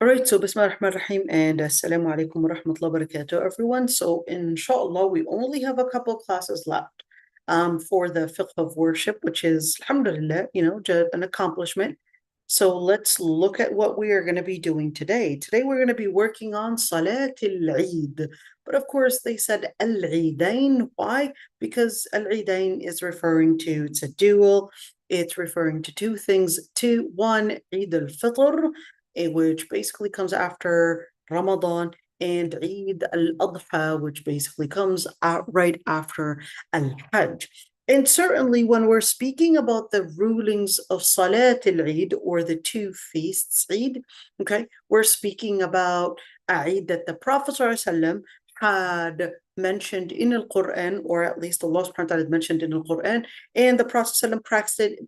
All right, so Bismillah ar-Rahman ar-Rahim and Assalamu alaikum wa rahmatullahi wa barakatuh, everyone. So, inshallah, we only have a couple classes left for the Fiqh of Worship, which is, alhamdulillah, an accomplishment. So, let's look at what we are going to be doing today. Today, we're going to be working on Salat al-Eid. But of course, they said al-Eidain. Why? Because al-Eidain is referring to, it's a dual, it's referring to two things. One, Eid al-Fitr, which basically comes after Ramadan, and Eid al-Adha, which basically comes out right after al-Hajj. And certainly when we're speaking about the rulings of Salat al-Eid, or the two feasts, Eid, okay, we're speaking about Eid that the Prophet ﷺ had mentioned in the Quran, or at least Allah subhanahu wa ta'ala had mentioned in the Quran, and the Prophet ﷺ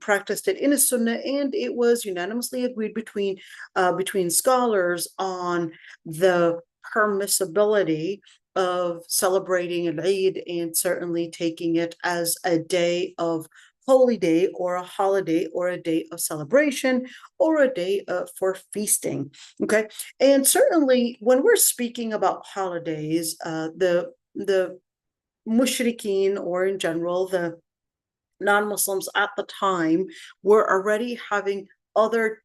practiced it in his Sunnah, and it was unanimously agreed between scholars on the permissibility of celebrating an Eid and certainly taking it as a day of holy day or a holiday or a day of celebration or a day for feasting. Okay, and certainly when we're speaking about holidays, the mushrikeen, or in general the non-Muslims at the time, were already having other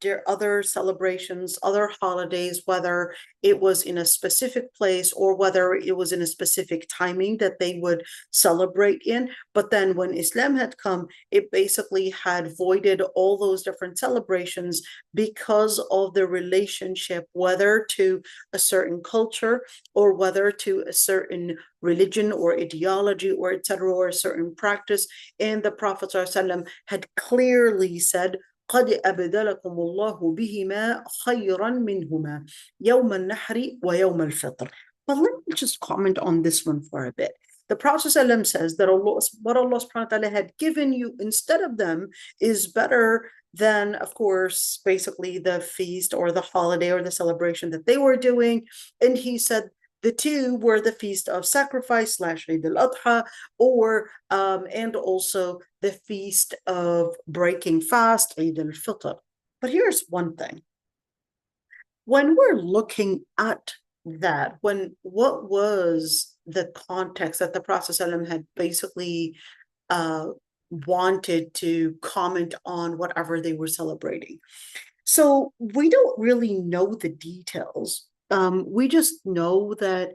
celebrations, other holidays, whether it was in a specific place or whether it was in a specific timing that they would celebrate in. But then when Islam had come, it basically had voided all those different celebrations because of the relationship, whether to a certain culture or whether to a certain religion or ideology or etc., or a certain practice. And the Prophet ﷺ had clearly said, قد أبدلكم الله بهما خيرا منهما يوم النحر ويوم الفطر. But let me just comment on this one for a bit. The Prophet ﷺ says that what Allah subhanahu wa ta'ala had given you instead of them is better than, of course, basically the feast or the holiday or the celebration that they were doing. And he said the two were the feast of sacrifice / Eid al-Adha, and also the feast of breaking fast, Eid al-Fitr. But here's one thing. When we're looking at that, what was the context that the Prophet ﷺ had basically wanted to comment on whatever they were celebrating? So we don't really know the details. We just know that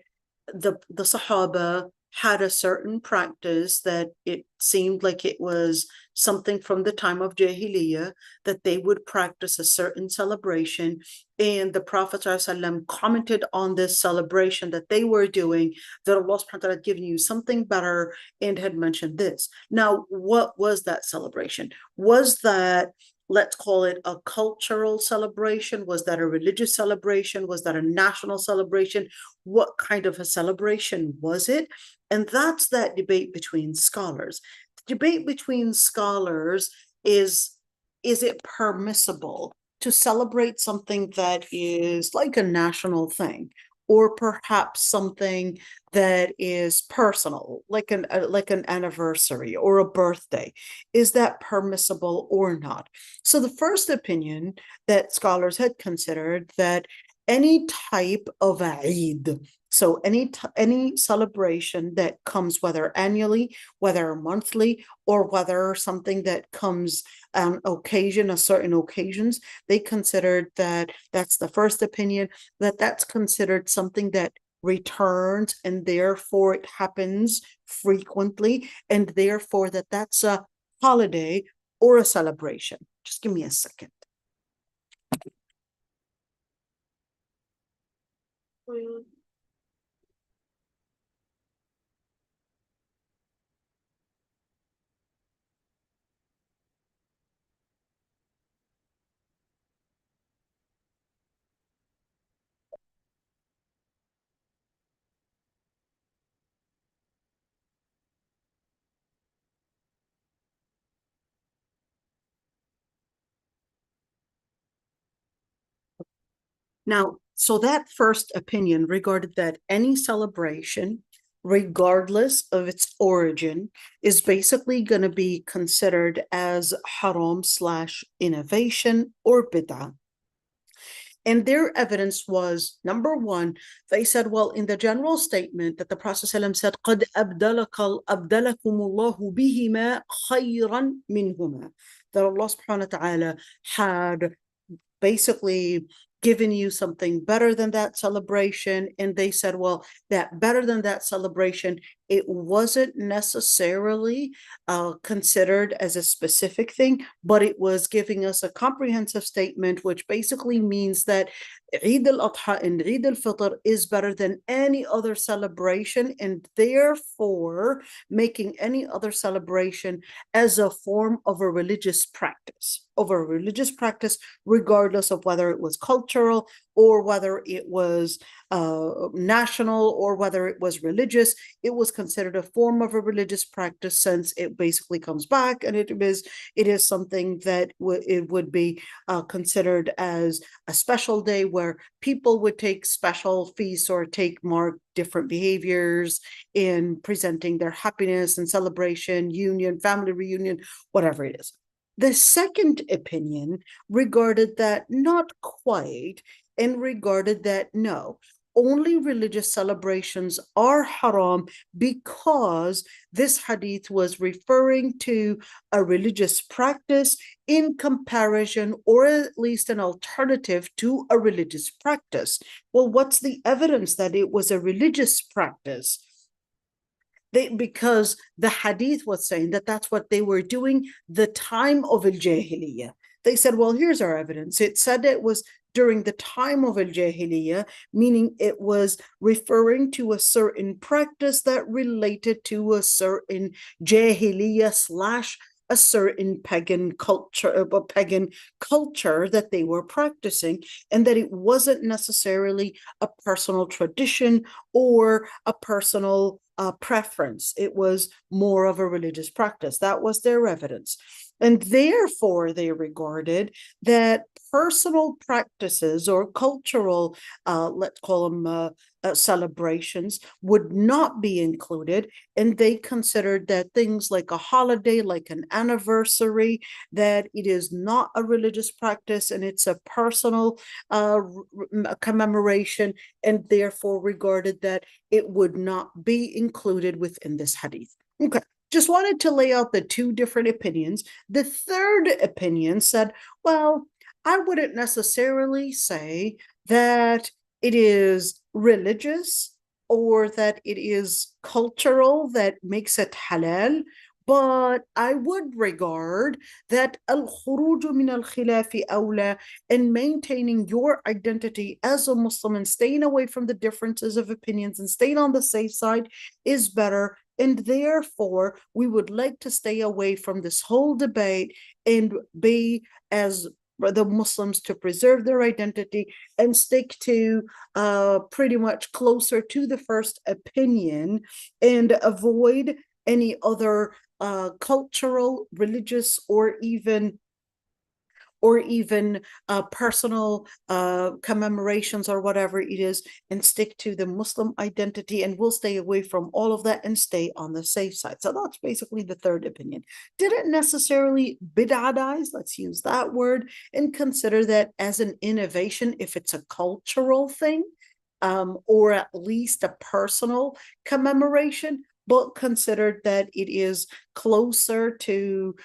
the Sahaba had a certain practice that it seemed like it was something from the time of Jahiliyyah, that they would practice a certain celebration, and the Prophet ﷺ commented on this celebration that they were doing, that Allah subhanahu wa ta'ala had given you something better, and had mentioned this. Now, what was that celebration? Was that, let's call it, a cultural celebration? Was that a religious celebration? Was that a national celebration? What kind of a celebration was it? And that's that debate between scholars. The debate between scholars is it permissible to celebrate something that is like a national thing, or perhaps something that is personal, like an anniversary or a birthday? Is that permissible or not? So the first opinion that scholars had considered, that any type of Eid, so any celebration that comes, whether annually, whether monthly, or whether something that comes on certain occasions, they considered that, that's the first opinion, that's considered something that returns, and therefore it happens frequently, and therefore that's a holiday or a celebration. Just give me a second. Now, so that first opinion regarded that any celebration, regardless of its origin, is basically going to be considered as haram / innovation or bid'ah. And their evidence was, number one, they said, well, in the general statement that the Prophet ﷺ said, قَدْ أَبْدَلَكُمُ اللَّهُ بِهِمَا خَيْرًا مِنْهُمَا, that Allah subhanahu wa ta'ala had basically given you something better than that celebration. And they said, well, that better than that celebration, it wasn't necessarily considered as a specific thing, but it was giving us a comprehensive statement, which basically means that Eid al-Adha and Eid al-Fitr is better than any other celebration, and therefore making any other celebration as a form of a religious practice, regardless of whether it was cultural or whether it was national or whether it was religious. It was considered a form of a religious practice, since it basically comes back, and it is something that it would be considered as a special day where people would take special feasts or mark different behaviors in presenting their happiness and celebration, union, family reunion, whatever it is. The second opinion regarded that not quite, and regarded that no, only religious celebrations are haram because this hadith was referring to a religious practice in comparison, or at least an alternative to a religious practice. Well, what's the evidence that it was a religious practice? Because the hadith was saying that that's what they were doing the time of al-Jahiliyyah. They said, well, here's our evidence. It said it was during the time of al-Jahiliyyah, meaning it was referring to a certain practice that related to a certain Jahiliyyah / a certain pagan culture that they were practicing, and that it wasn't necessarily a personal tradition or a personal preference. It was more of a religious practice. That was their evidence. And therefore, they regarded that personal practices or cultural, let's call them celebrations, would not be included. And they considered that things like a holiday, like an anniversary, that it is not a religious practice and it's a personal commemoration, and therefore regarded that it would not be included within this hadith. Okay. Just wanted to lay out the two different opinions. The third opinion said, well, I wouldn't necessarily say that it is religious or that it is cultural that makes it halal, but I would regard that al-khuruj min al-khilafi awla, and maintaining your identity as a Muslim and staying away from the differences of opinions and staying on the safe side is better. And therefore, we would like to stay away from this whole debate and be as the Muslims to preserve their identity and stick to pretty much closer to the first opinion and avoid any other cultural, religious, or even personal commemorations or whatever it is, and stick to the Muslim identity, and we'll stay away from all of that and stay on the safe side. So that's basically the third opinion. Didn't necessarily bid'adize, let's use that word, and consider that as an innovation if it's a cultural thing, or at least a personal commemoration, but considered that it is closer to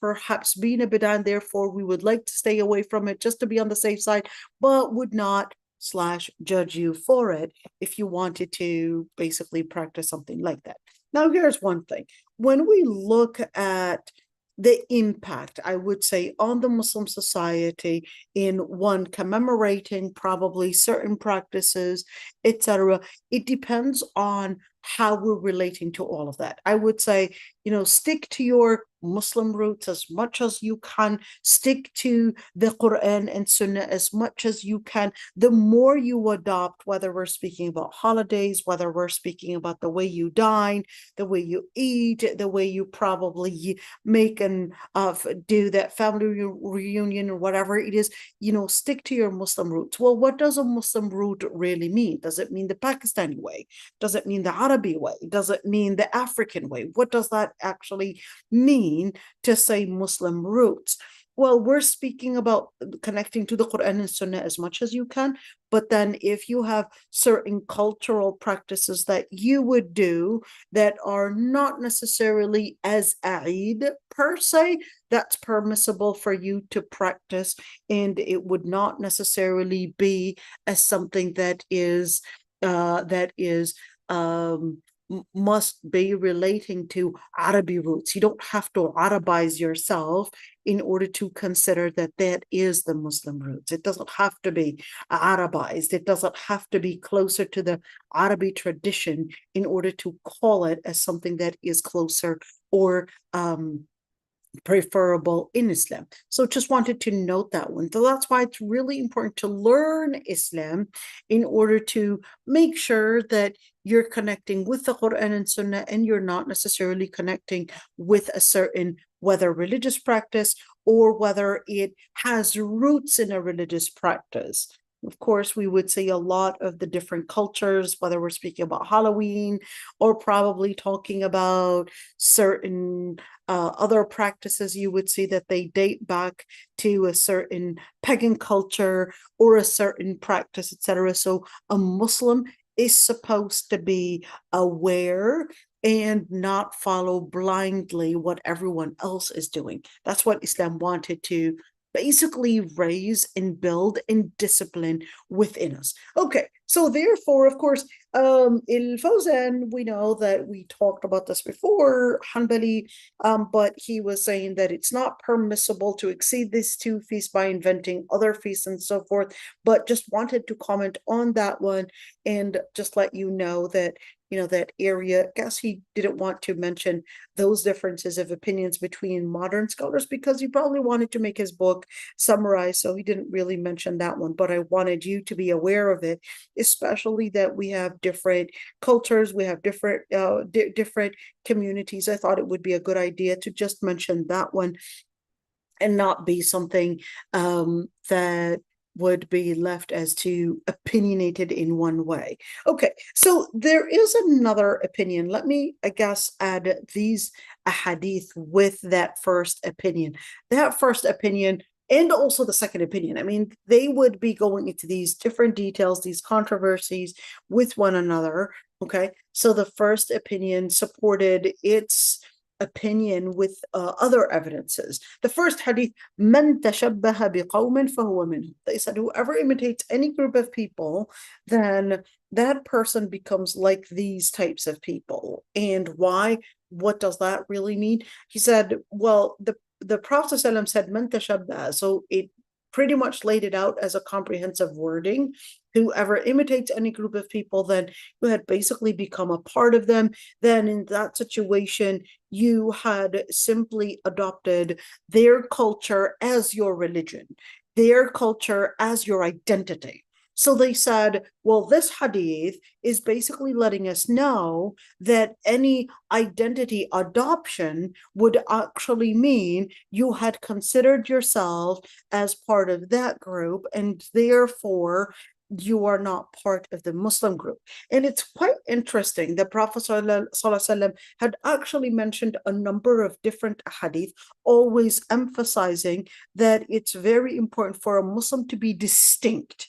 perhaps being a bid'ah, and therefore we would like to stay away from it just to be on the safe side, but would not / judge you for it if you wanted to basically practice something like that. Now, here's one thing. When we look at the impact, I would say, on the Muslim society in one commemorating probably certain practices, etc., it depends on how we're relating to all of that. I would say, stick to your Muslim roots as much as you can, stick to the Quran and Sunnah as much as you can. The more you adopt, whether we're speaking about holidays, whether we're speaking about the way you dine, the way you eat, the way you probably make and do that family reunion or whatever it is, stick to your Muslim roots. Well, what does a Muslim root really mean? Does it mean the Pakistani way? Does it mean the Arabi way? Does it mean the African way? What does that actually mean to say Muslim roots? well, we're speaking about connecting to the Quran and Sunnah as much as you can, but then if you have certain cultural practices that you would do that are not necessarily as Eid per se, that's permissible for you to practice, and it would not necessarily be as something that is must be relating to Arabic roots. You don't have to Arabize yourself in order to consider that that is the Muslim roots. It doesn't have to be Arabized. It doesn't have to be closer to the Arabic tradition in order to call it as something that is closer or preferable in Islam. So just wanted to note that one. So that's why it's really important to learn Islam in order to make sure that you're connecting with the Quran and Sunnah, and you're not necessarily connecting with a certain, whether religious practice or whether it has roots in a religious practice. Of course, we would see a lot of the different cultures, whether we're speaking about Halloween or probably talking about certain other practices, you would see that they date back to a certain pagan culture or a certain practice, etc. So a Muslim is supposed to be aware and not follow blindly what everyone else is doing. That's what Islam wanted to basically raise and build and discipline within us. Okay, so therefore, of course, Il-Fawzan, we know that we talked about this before, Hanbali, but he was saying that it's not permissible to exceed these 2 feasts by inventing other feasts and so forth, but just wanted to comment on that one and just let you know that that area. I guess he didn't want to mention those differences of opinions between modern scholars because he probably wanted to make his book summarize, so he didn't really mention that one, but I wanted you to be aware of it, especially that we have different cultures, we have different different communities. I thought it would be a good idea to just mention that one and not be something that would be left as too opinionated in one way. Okay, so there is another opinion. Let me, I guess, add these ahadith with that first opinion. That first opinion and also the second opinion. I mean, they would be going into these different details, these controversies with one another. Okay, so the first opinion supported its opinion with other evidences. The first hadith, "Man tashabbaha biqawmin fahuwa minhum." They said, whoever imitates any group of people, then that person becomes like these types of people. And why? What does that really mean? He said, well, the Prophet ﷺ said, "Man tashabbaha," so it pretty much laid it out as a comprehensive wording. Whoever imitates any group of people, then you had basically become a part of them. Then in that situation, you had simply adopted their culture as your religion, their culture as your identity. So they said, well, this hadith is basically letting us know that any identity adoption would actually mean you had considered yourself as part of that group, and therefore you are not part of the Muslim group. And it's quite interesting that Prophet ﷺ had actually mentioned a number of different hadith, always emphasizing that it's very important for a Muslim to be distinct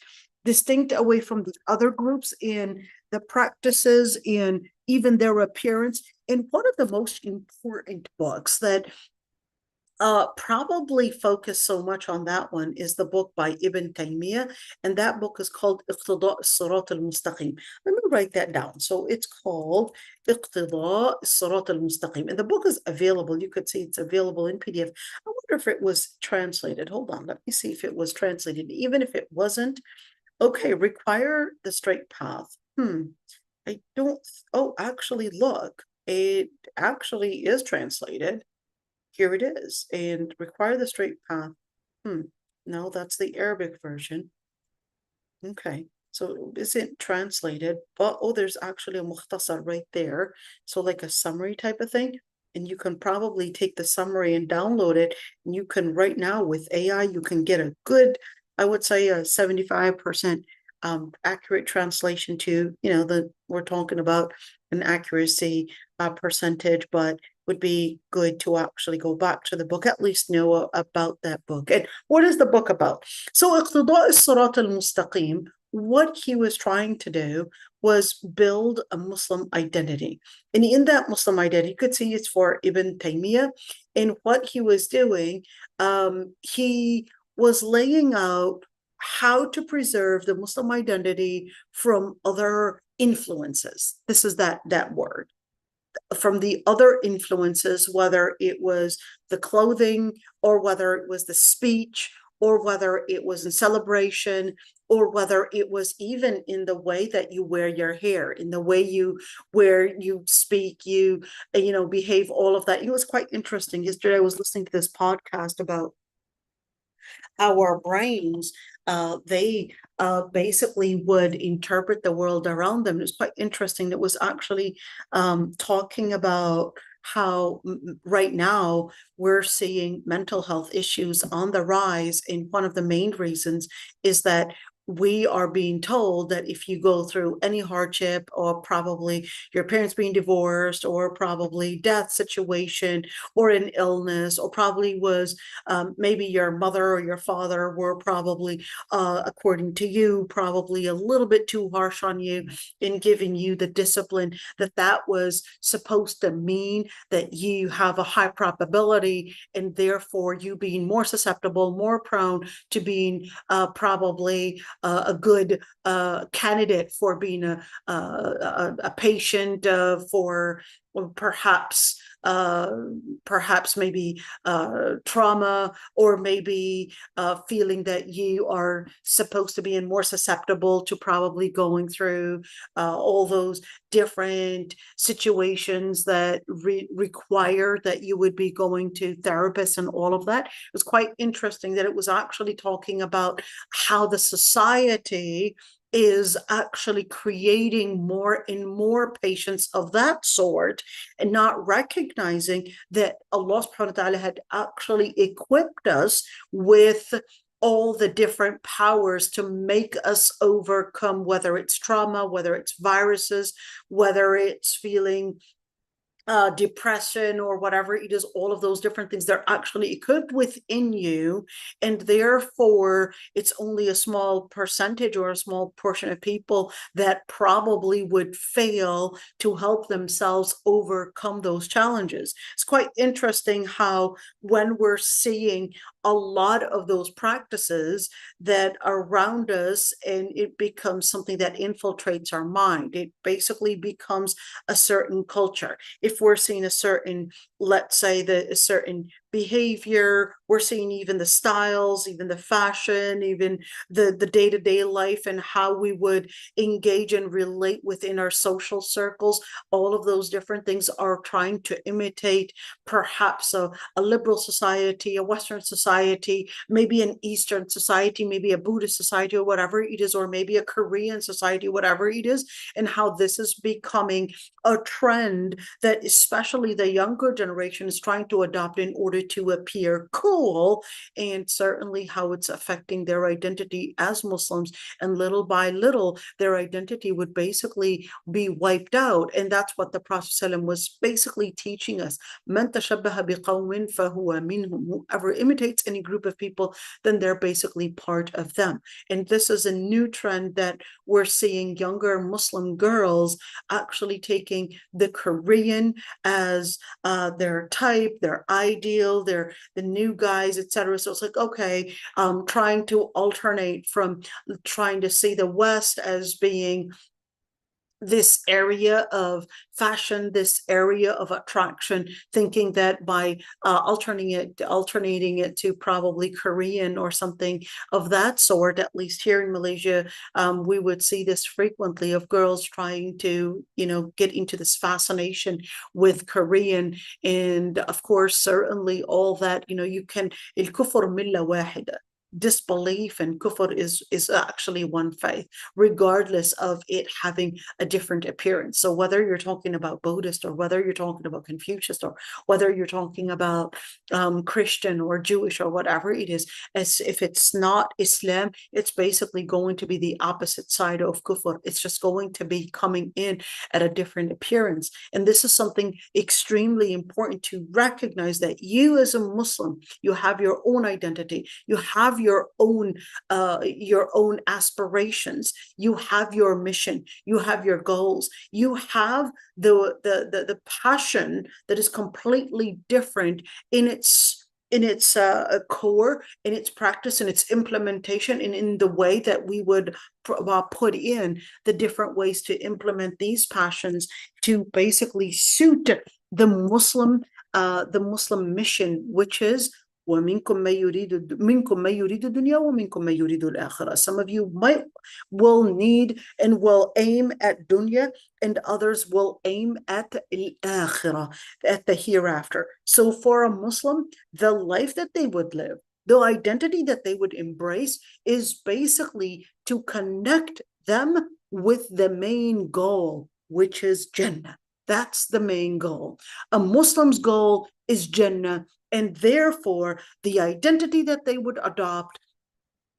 away from the other groups in the practices and even their appearance. And one of the most important books that probably focus so much on that one is the book by Ibn Taymiyyah, and that book is called Iqtida al-Sirat al-Mustaqim. Let me write that down. So it's called Iqtida al-Sirat al-Mustaqim, and the book is available. You could see it's available in PDF. I wonder if it was translated. Hold on, let me see if it was translated. Even if it wasn't, okay, require the straight path. I don't, oh, actually, look, it actually is translated. Here it is, and require the straight path. No, that's the Arabic version. Okay, so it isn't translated, but oh, there's actually a mukhtasar right there. So like a summary type of thing. And you can probably take the summary and download it. And you can right now with AI, you can get a good, I would say a 75% accurate translation to, we're talking about an accuracy percentage, but would be good to actually go back to the book, at least know about that book. And what is the book about? So اقتضاء الصراط المستقيم, what he was trying to do was build a Muslim identity. And in that Muslim identity, you could see it's for Ibn Taymiyyah. And what he was doing, he was laying out how to preserve the Muslim identity from other influences. This is that word. From the other influences, whether it was the clothing, or whether it was the speech, or whether it was in celebration, or whether it was even in the way that you wear your hair, in the way you speak, you behave, all of that. It was quite interesting. Yesterday I was listening to this podcast about our brains, they basically would interpret the world around them. It was quite interesting. It was actually talking about how right now we're seeing mental health issues on the rise. And one of the main reasons is that we are being told that if you go through any hardship, or probably your parents being divorced, or probably death situation, or an illness, or probably was maybe your mother or your father were probably, according to you, probably a little bit too harsh on you in giving you the discipline, that was supposed to mean that you have a high probability, and therefore you being more susceptible, more prone to being probably a good candidate for being a patient for perhaps maybe trauma, or maybe feeling that you are supposed to be more susceptible to probably going through all those different situations that require that you would be going to therapists and all of that. It was quite interesting that it was actually talking about how the society is actually creating more and more patients of that sort, and not recognizing that Allah subhanahu wa ta'ala had actually equipped us with all the different powers to make us overcome, whether it's trauma, whether it's viruses, whether it's feeling depression, or whatever it is. All of those different things, they're actually equipped within you, and therefore it's only a small percentage or a small portion of people that probably would fail to help themselves overcome those challenges. It's quite interesting how, when we're seeing a lot of those practices that are around us, and it becomes something that infiltrates our mind, it basically becomes a certain culture. If we're seeing a certain, let's say, a certain behavior, we're seeing even the styles, even the fashion, even the day-to-day life, and how we would engage and relate within our social circles. All of those different things are trying to imitate perhaps a liberal society, a Western society, maybe an Eastern society, maybe a Buddhist society, or whatever it is, or maybe a Korean society, whatever it is, and how this is becoming a trend that especially the younger generation is trying to adopt in order to appear cool, and certainly how it's affecting their identity as Muslims. And little by little, their identity would basically be wiped out. And that's what the Prophet ﷺ was basically teaching us. مَنْ تَشَبَّهَ بِقَوْمٍ فَهُوَ مِنْهُمْ. Whoever imitates any group of people, then they're basically part of them. And this is a new trend that we're seeing younger Muslim girls actually taking the Korean as their type, their ideal, they're the new guys, etc. So it's like, okay, trying to alternate from trying to see the West as being this area of fashion, this area of attraction, thinking that by alternating it to probably Korean or something of that sort, at least here in Malaysia, we would see this frequently, of girls trying to, get into this fascination with Korean. And of course, certainly all that, you can, الكفر ملة واحدة. disbelief and kufr is actually one faith, regardless of it having a different appearance. So whether you're talking about Buddhist, or whether you're talking about Confucius, or whether you're talking about Christian or Jewish or whatever it is, as if it's not Islam, it's basically going to be the opposite side of kufr. It's just going to be coming in at a different appearance. And this is something extremely important to recognize, that you as a Muslim, you have your own identity, you have your own aspirations, you have your mission, you have your goals, you have the passion that is completely different in its core, in its practice, in its implementation, and in the way that we would put in the different ways to implement these passions to basically suit the Muslim mission, which is وَمِنْكُمْ مَنْ يُرِيدُ الدُّنْيَا وَمِنْكُمْ مَنْ يُرِيدُ الْآخِرَةَ. Some of you will need and will aim at dunya, and others will aim at al-akhirah, at the hereafter. So for a Muslim, the life that they would live, the identity that they would embrace, is basically to connect them with the main goal, which is Jannah. That's the main goal. A Muslim's goal is Jannah, and therefore the identity that they would adopt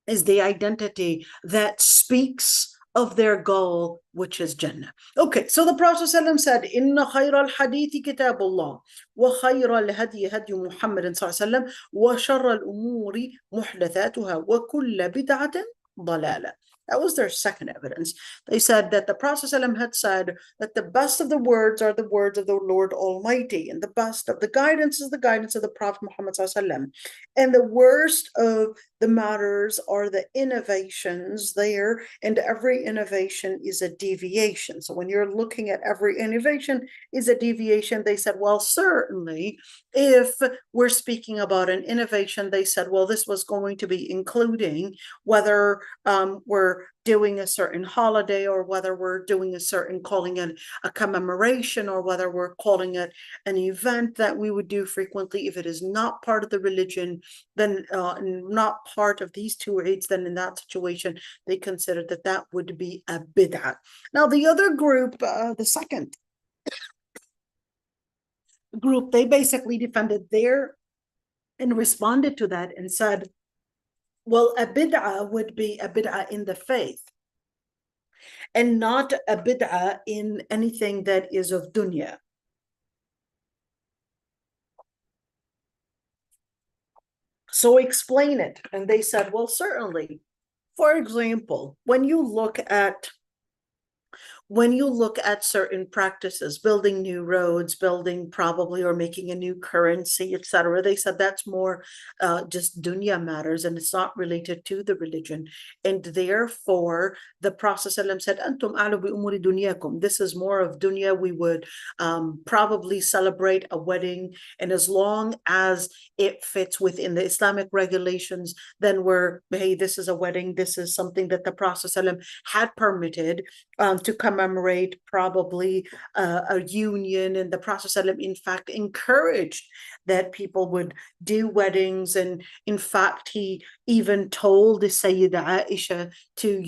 is the identity that speaks of their goal, which is Jannah. Okay, so the Prophet ﷺ said, "Inna khayra al-hadithi kitabullah, wa khayra al-hadi hadi Muhammadin sallallahu alaihi wasallam, wa sharra al-umuri muhdathatuha, wa kulla bid'atin dalala." That was their second evidence. They said that the Prophet ﷺ had said that the best of the words are the words of the Lord Almighty, and the best of the guidance is the guidance of the Prophet Muhammad ﷺ, and the worst of the matters are the innovations there, and every innovation is a deviation. So when you're looking at every innovation is a deviation, they said, well, certainly if we're speaking about an innovation, they said, well, this was going to be including whether we're doing a certain holiday, or whether we're doing a certain, calling it a commemoration, or whether we're calling it an event that we would do frequently. If it is not part of the religion, then not part of these two aids, then in that situation, they considered that that would be a bid'ah. Now, the other group, the second group, they basically defended their and responded to that and said, well, a bid'ah would be a bid'ah in the faith, and not a bid'ah in anything that is of dunya. So explain it. And they said, well, certainly. For example, when you look at certain practices, building new roads, building probably, or making a new currency, etc., they said that's more just dunya matters, and it's not related to the religion. And therefore, the Prophet ﷺ said, "Antum a'lamu bi umuri dunyakum." This is more of dunya. We would probably celebrate a wedding, and as long as it fits within the Islamic regulations, then hey, this is a wedding. This is something that the Prophet ﷺ had permitted to commemorate probably a union, and the Prophet ﷺ in fact encouraged that people would do weddings, and in fact he even told the Sayyidah Aisha to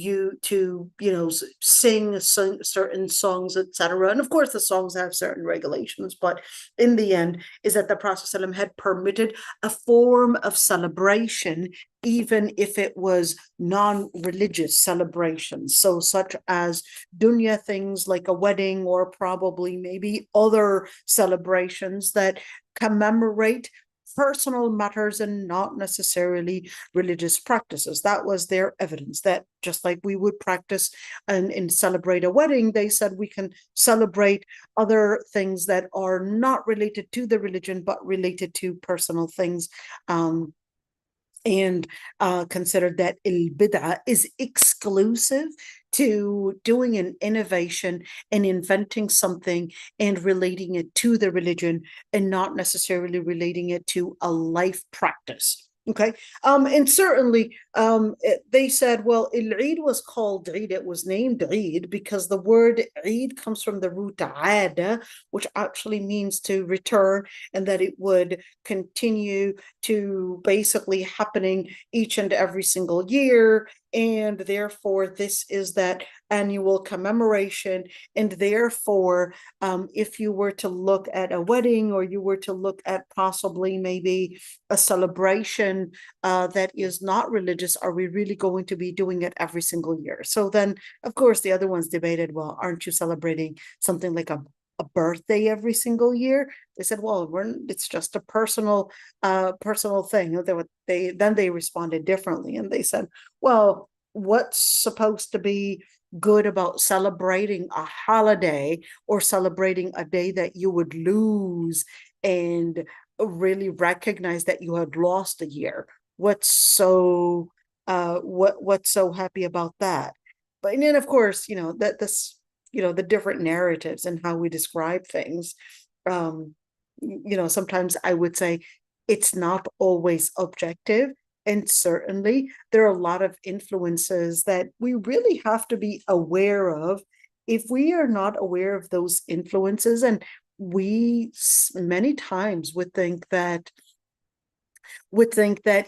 sing certain songs, etc. And of course the songs have certain regulations, but in the end is that the Prophet ﷺ had permitted a form of celebration, even if it was non-religious celebrations, so such as dunya things like a wedding, or probably maybe other celebrations that commemorate personal matters and not necessarily religious practices. That was their evidence, that just like we would practice and celebrate a wedding, they said we can celebrate other things that are not related to the religion but related to personal things, and considered that al-bid'ah is exclusive to doing an innovation and inventing something and relating it to the religion, and not necessarily relating it to a life practice. Okay. And certainly, they said, well, Eid was called Eid. It was named Eid because the word Eid comes from the root Aada, which actually means to return, and that it would continue to basically happening each and every single year. And therefore, this is that annual commemoration. And therefore, if you were to look at a wedding, or you were to look at possibly maybe a celebration that is not religious, are we really going to be doing it every single year? So then, of course, the other ones debated, well, aren't you celebrating something like a birthday every single year? They said, well, it's just a personal thing. They responded differently, and they said, well, what's supposed to be good about celebrating a holiday or celebrating a day that you would lose and really recognize that you had lost a year? What's so happy about that? But and then of course, that this, the different narratives and how we describe things. Sometimes I would say it's not always objective. And certainly there are a lot of influences that we really have to be aware of. If we are not aware of those influences, and we many times would think that,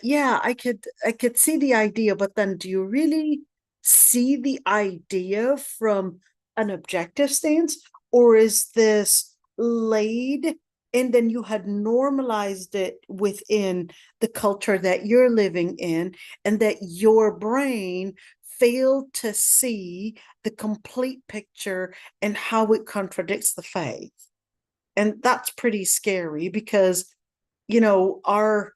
yeah, I could see the idea, but then do you really see the idea from an objective stance, or is this laid and then you had normalized it within the culture that you're living in, and that your brain failed to see the complete picture and how it contradicts the faith? And that's pretty scary because you know our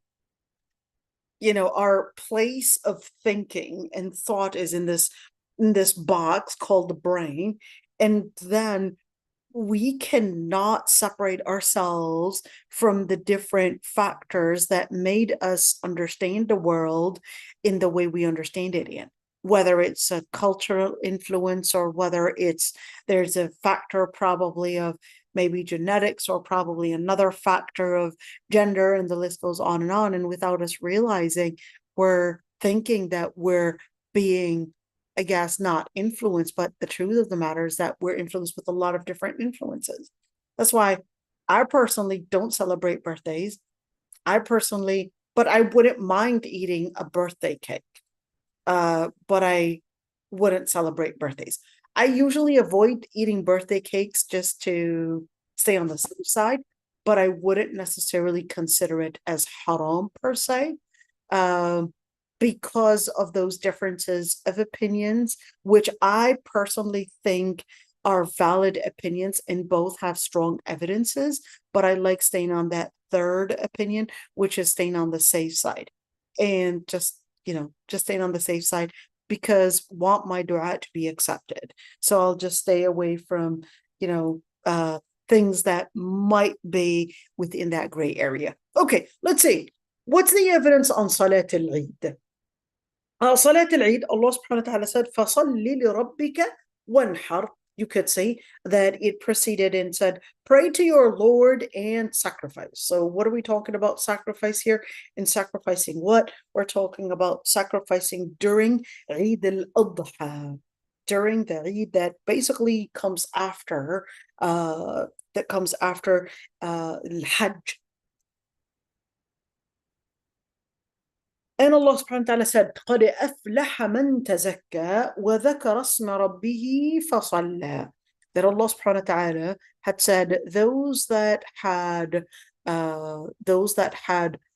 our place of thinking and thought is in this box called the brain. And then we cannot separate ourselves from the different factors that made us understand the world in the way we understand it in, whether it's a cultural influence, or whether there's a factor probably of maybe genetics, or probably another factor of gender, and the list goes on and on. And without us realizing, we're thinking that we're being, I guess, not influenced, but the truth of the matter is that we're influenced with a lot of different influences. That's why I personally don't celebrate birthdays. But I wouldn't mind eating a birthday cake. But I wouldn't celebrate birthdays. I usually avoid eating birthday cakes just to stay on the safe side, but I wouldn't necessarily consider it as haram per se. Um, because of those differences of opinions, which I personally think are valid opinions and both have strong evidences. But I like staying on that third opinion, which is staying on the safe side, and just staying on the safe side, because want my dua to be accepted. So I'll just stay away from, things that might be within that gray area. Okay, let's see. What's the evidence on Salat al-Eid? Salat al-Eid, Allah subhanahu wa ta'ala said, فَصَلِّ لِرَبِّكَ وَانْحَرْ. You could say that it preceded and said, pray to your Lord and sacrifice. So what are we talking about sacrifice here? And sacrificing what? We're talking about sacrificing during Eid al-Adha, during the Eid that basically comes after Al-Hajj. And Allah subhanahu wa ta'ala said, قَدْ أَفْلَحَ مَنْ تَزَكَّى وَذَكَرَ اسْمَ رَبِّهِ فَصَلَّى. That Allah subhanahu wa ta'ala had said, those that had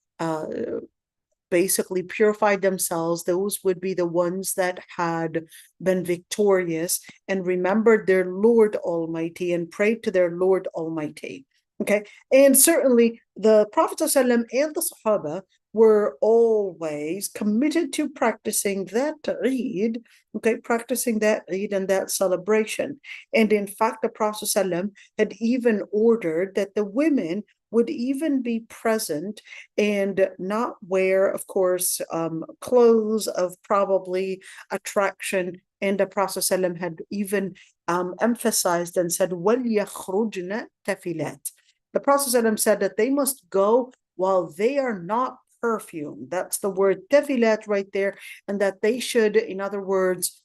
basically purified themselves, those would be the ones that had been victorious and remembered their Lord Almighty and prayed to their Lord Almighty. Okay, and certainly the Prophet ﷺ and the Sahaba were always committed to practicing that Eid, practicing that Eid and that celebration. And in fact, the Prophet ﷺ had even ordered that the women would even be present and not wear, of course, clothes of probably attraction. And the Prophet ﷺ had even emphasized and said, وَلْيَخْرُجْنَ تَفِلَاتٍ. The Prophet ﷺ said that they must go while they are not perfume. That's the word tefilat right there. And that they should, in other words,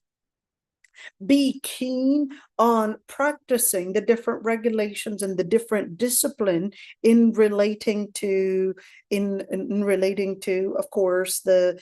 be keen on practicing the different regulations and the different discipline in relating to of course, that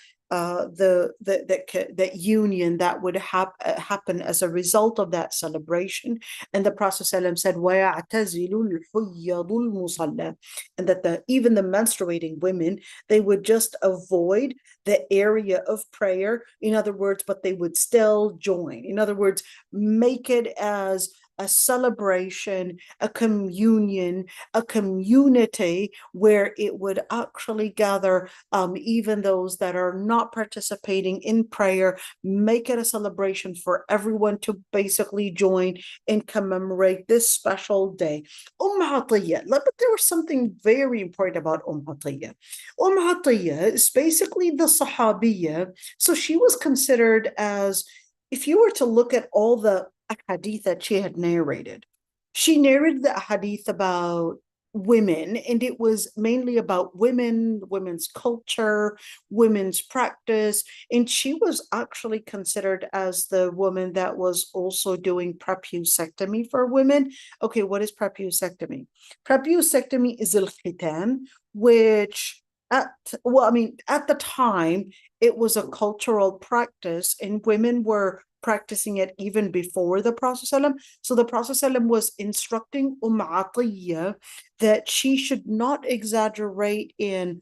union that would happen as a result of that celebration. And the Prophet ﷺ said, وَيَعْتَزِلُ الْحُيَّضُ الْمُصَلَّى, and that even the menstruating women, they would just avoid the area of prayer, in other words, but they would still join. In other words, make it as a celebration, a communion, a community where it would actually gather even those that are not participating in prayer, make it a celebration for everyone to basically join and commemorate this special day. Atiyya, but there was something very important about Atiyya. Atiyya is basically the Sahabiya. So she was considered as, if you were to look at all the hadith that she had narrated, she narrated the hadith about women, and it was mainly about women's culture, women's practice, and she was actually considered as the woman that was also doing prepusectomy for women. Okay, what is prepusectomy? Prepusectomy is al-khitan, which at the time it was a cultural practice, and women were practicing it even before the Prophet ﷺ. So the Prophet ﷺ was instructing Atiyya that she should not exaggerate in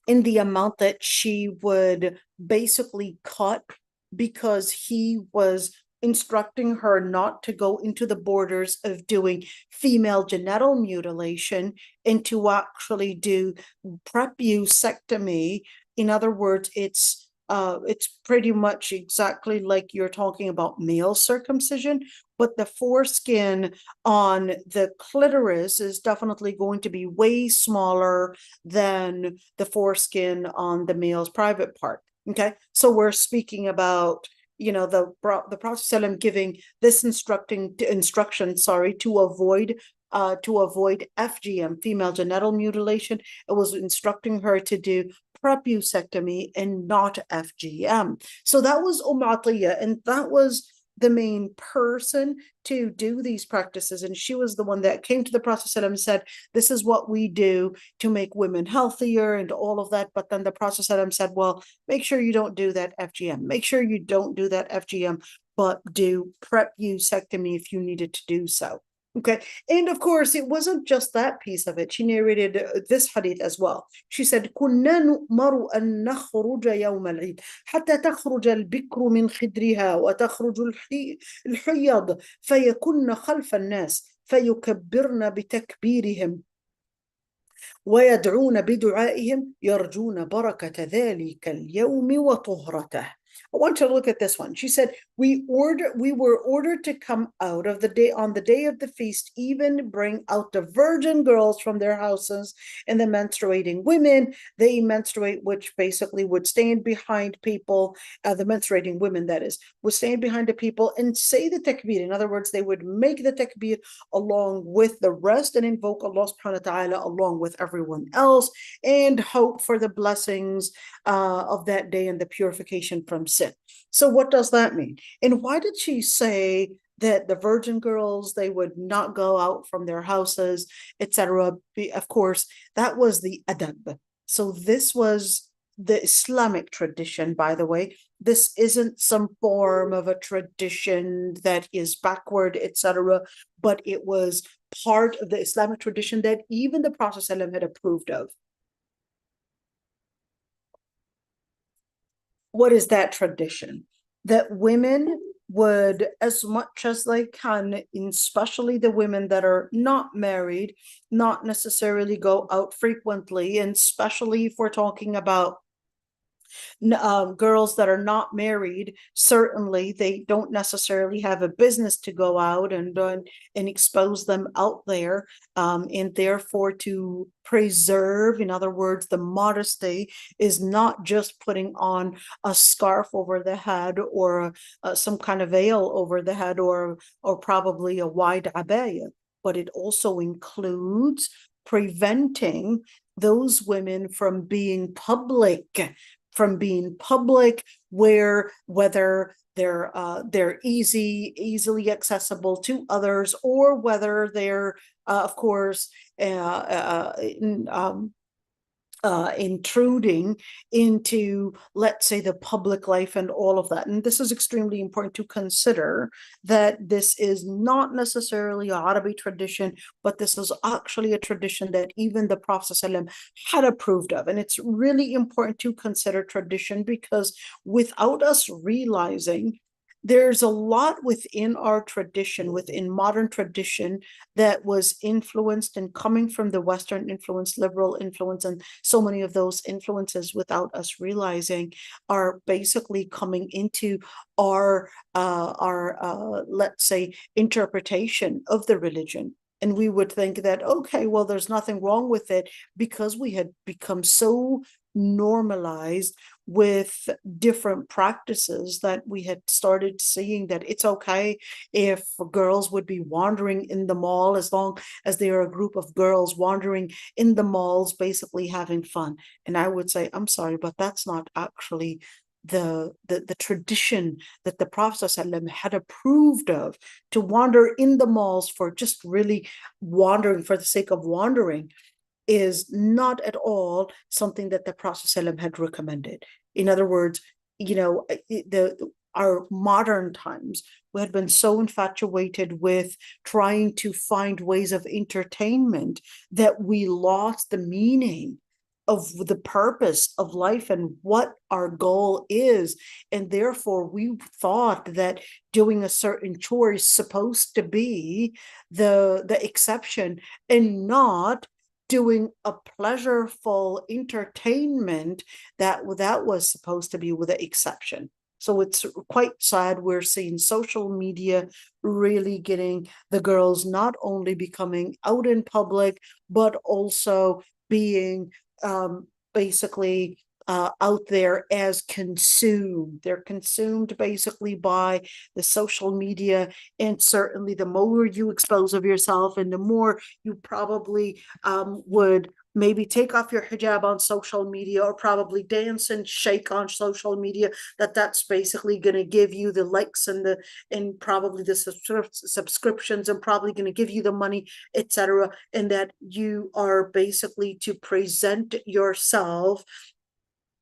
the amount that she would basically cut, because he was instructing her not to go into the borders of doing female genital mutilation and to actually do prepusectomy. In other words, it's pretty much exactly like you're talking about male circumcision, but the foreskin on the clitoris is definitely going to be way smaller than the foreskin on the male's private part. Okay, so we're speaking about, the Prophet ﷺ giving this instruction, to avoid FGM, female genital mutilation. It was instructing her to do prepusectomy and not FGM. So that was Atiyya, and that was the main person to do these practices. And she was the one that came to the Prophet ﷺ and said, this is what we do to make women healthier and all of that. But then the Prophet ﷺ said, well, make sure you don't do that FGM. Make sure you don't do that FGM, but do prepusectomy if you needed to do so. Okay, and of course, it wasn't just that piece of it. She narrated this hadith as well. She said, كنا نؤمر أن نخرج يوم العيد حتى تخرج البكر من خدرها وتخرج الحيض فيكن خلف الناس فيكبرن بتكبيرهم ويدعون بدعائهم يرجون بركة ذلك اليوم وطهرته. I want you to look at this one. She said, we were ordered to come out of the day, on the day of the feast, even bring out the virgin girls from their houses, and the menstruating women, they menstruate, which basically would stand behind people, the menstruating women, that is, would stand behind the people and say the takbir. In other words, they would make the takbir along with the rest and invoke Allah subhanahu wa ta'ala along with everyone else, and hope for the blessings of that day and the purification from sin. So what does that mean? And why did she say that the virgin girls, they would not go out from their houses, etc.? Of course, that was the adab. So this was the Islamic tradition, by the way. This isn't some form of a tradition that is backward, etc., but it was part of the Islamic tradition that even the Prophet ﷺ had approved of. What is that tradition? That women would, as much as they can, especially the women that are not married, not necessarily go out frequently, and especially if we're talking about girls that are not married, certainly they don't necessarily have a business to go out and expose them out there, and therefore to preserve, in other words, the modesty is not just putting on a scarf over the head or some kind of veil over the head or probably a wide abaya, but it also includes preventing those women from being public, where whether they're easily accessible to others, or whether they're of course intruding into, let's say, the public life and all of that. And this is extremely important to consider, that this is not necessarily a Arabic tradition, but this is actually a tradition that even the Prophet ﷺ had approved of. And it's really important to consider tradition, because without us realizing, there's a lot within our tradition, within modern tradition, that was influenced and coming from the Western influence, liberal influence, and so many of those influences, without us realizing, are basically coming into our let's say, interpretation of the religion. And we would think that, okay, well, there's nothing wrong with it, because we had become so normalized with different practices that we had started seeing that it's okay if girls would be wandering in the mall, as long as they are a group of girls wandering in the malls, basically having fun. And I would say, I'm sorry, but that's not actually the tradition that the Prophet ﷺ had approved of, to wander in the malls for just really wandering for the sake of wandering, is not at all something that the Prophet ﷺ had recommended. In other words, our modern times, we had been so infatuated with trying to find ways of entertainment that we lost the meaning of the purpose of life and what our goal is. And therefore, we thought that doing a certain chore is supposed to be the exception, and not doing a pleasureful entertainment that was supposed to be with the exception. So it's quite sad. We're seeing social media really getting the girls not only becoming out in public, but also being basically out there as consumed. They're consumed basically by the social media. And certainly the more you expose of yourself, and the more you probably would maybe take off your hijab on social media, or probably dance and shake on social media, that's basically going to give you the likes and probably the subscriptions, and probably going to give you the money, etc. And that you are basically to present yourself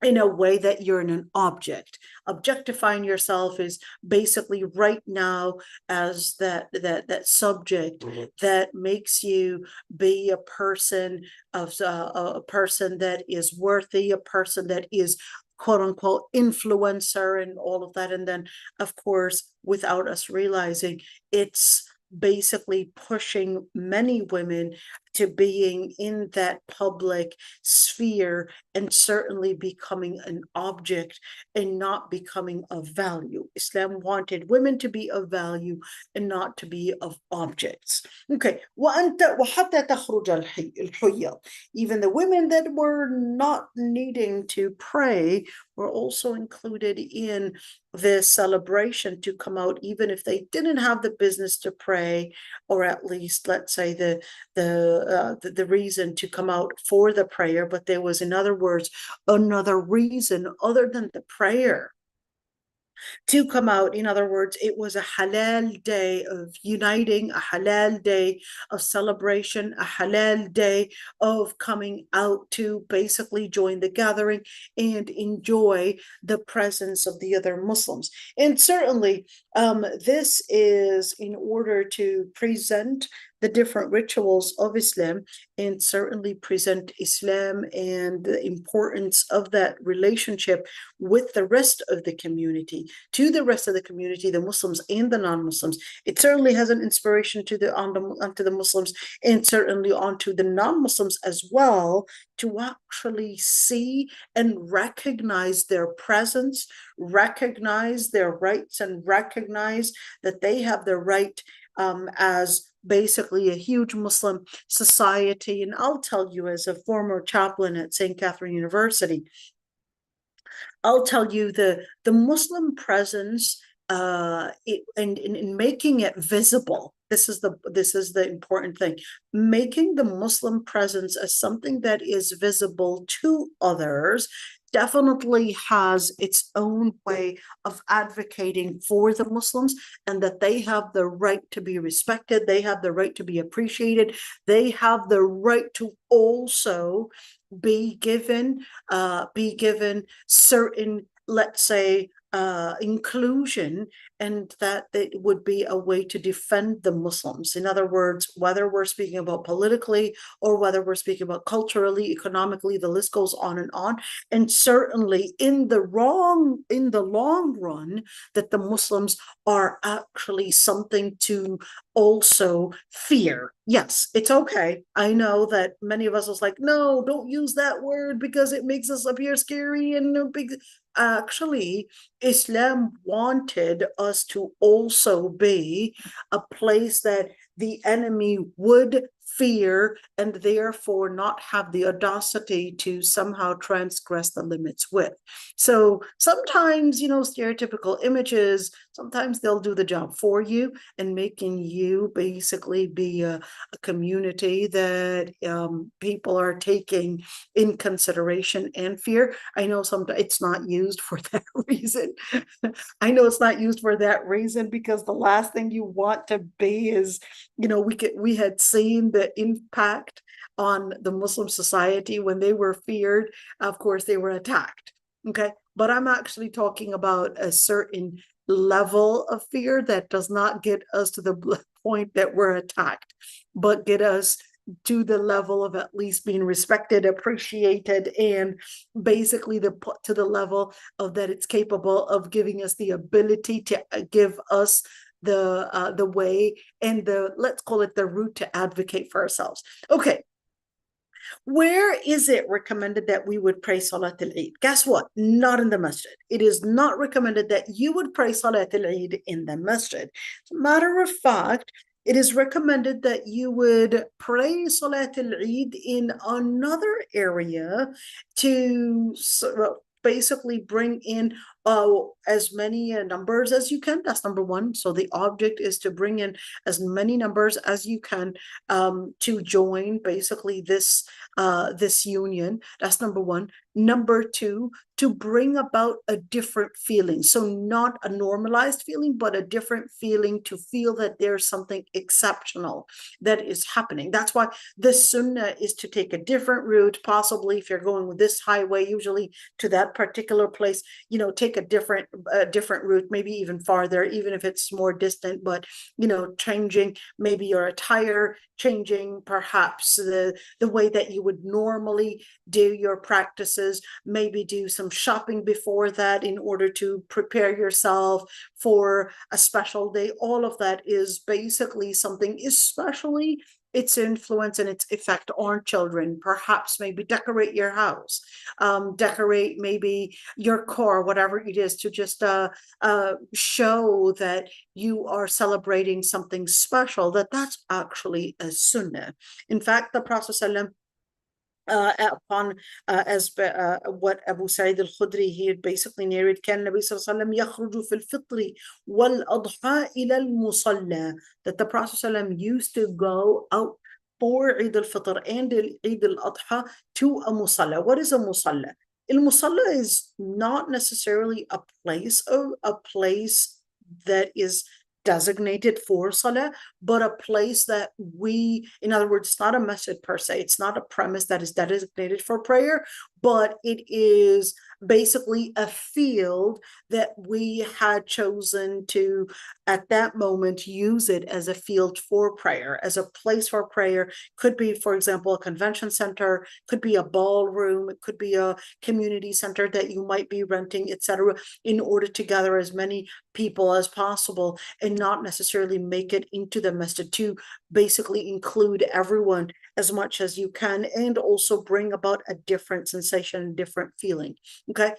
in a way that you're an object. Objectifying yourself is basically right now as that subject that makes you be a person that is worthy, a person that is quote unquote influencer, and all of that. And then, of course, without us realizing, it's basically pushing many women to being in that public sphere, and certainly becoming an object and not becoming of value. Islam wanted women to be of value and not to be of objects. Okay. وحتى تخرج الحيض. Even the women that were not needing to pray were also included in this celebration to come out, even if they didn't have the business to pray, or at least, let's say, the reason to come out for the prayer. But there was, in other words, another reason other than the prayer to come out. In other words, it was a halal day of uniting, a halal day of celebration, a halal day of coming out to basically join the gathering and enjoy the presence of the other Muslims. And certainly, this is in order to present the different rituals of Islam, and certainly present Islam and the importance of that relationship with the rest of the community, to the rest of the community, the Muslims and the non-Muslims. It certainly has an inspiration onto the Muslims, and certainly onto the non-Muslims as well, to actually see and recognize their presence, recognize their rights, and recognize that they have the right as basically a huge Muslim society. And I'll tell you, as a former chaplain at St. Catherine University, I'll tell you the Muslim presence in making it visible. this is the important thing. Making the Muslim presence as something that is visible to others definitely has its own way of advocating for the Muslims, and that they have the right to be respected, they have the right to be appreciated, they have the right to also be given certain, let's say, inclusion, and that it would be a way to defend the Muslims. In other words, whether we're speaking about politically or whether we're speaking about culturally, economically, the list goes on and on. And certainly in the long run, that the Muslims are actually something to also fear. Yes, it's okay. I know that many of us was like, no, don't use that word because it makes us appear scary and big. Actually, Islam wanted us to also be a place that the enemy would fear and therefore not have the audacity to somehow transgress the limits with. So sometimes, stereotypical images, sometimes they'll do the job for you and making you basically be a community that people are taking in consideration and fear. I know sometimes it's not used for that reason. I know it's not used for that reason because the last thing you want to be is, we had seen the impact on the Muslim society when they were feared. Of course, they were attacked. Okay. But I'm actually talking about a certain level of fear that does not get us to the point that we're attacked, but get us to the level of at least being respected, appreciated, and basically to the level of that it's capable of giving us the ability to give us the way and let's call it the route to advocate for ourselves. Okay. Where is it recommended that we would pray Salat al-Eid? Guess what? Not in the masjid. It is not recommended that you would pray Salat al-Eid in the masjid. As a matter of fact, it is recommended that you would pray Salat al-Eid in another area to basically bring in as many numbers as you can. That's number one. So the object is to bring in as many numbers as you can to join basically this union. That's number one. Number two, to bring about a different feeling. So not a normalized feeling, but a different feeling, to feel that there's something exceptional that is happening. That's why the sunnah is to take a different route, possibly if you're going with this highway, usually to that particular place, take a different route, maybe even farther, even if it's more distant, but, changing maybe your attire, changing perhaps the way that you would normally do your practices, maybe do some shopping before that in order to prepare yourself for a special day. All of that is basically something, especially its influence and its effect on children. Perhaps maybe decorate your house, decorate maybe your car, whatever it is, to just show that you are celebrating something special, that's actually a sunnah. In fact, the Prophet ﷺ, upon what Abu Sa'id al-Khudri here basically narrated, كان النبي صلى الله عليه وسلم يخرج في الفطر والأضحى إلى المصلى, that the Prophet ﷺ used to go out for Eid al-Fitr and Eid al-Adha to a musalla. What is a musalla? Al-musalla is not necessarily a place that is designated for salah, but a place that in other words, it's not a masjid per se, it's not a premise that is designated for prayer, but it is basically a field that we had chosen to, at that moment, use it as a field for prayer, as a place for prayer. Could be, for example, a convention center, could be a ballroom, it could be a community center that you might be renting, etc., in order to gather as many people as possible and not necessarily make it into the masjid, to basically include everyone as much as you can and also bring about a different sensation, different feeling. Okay.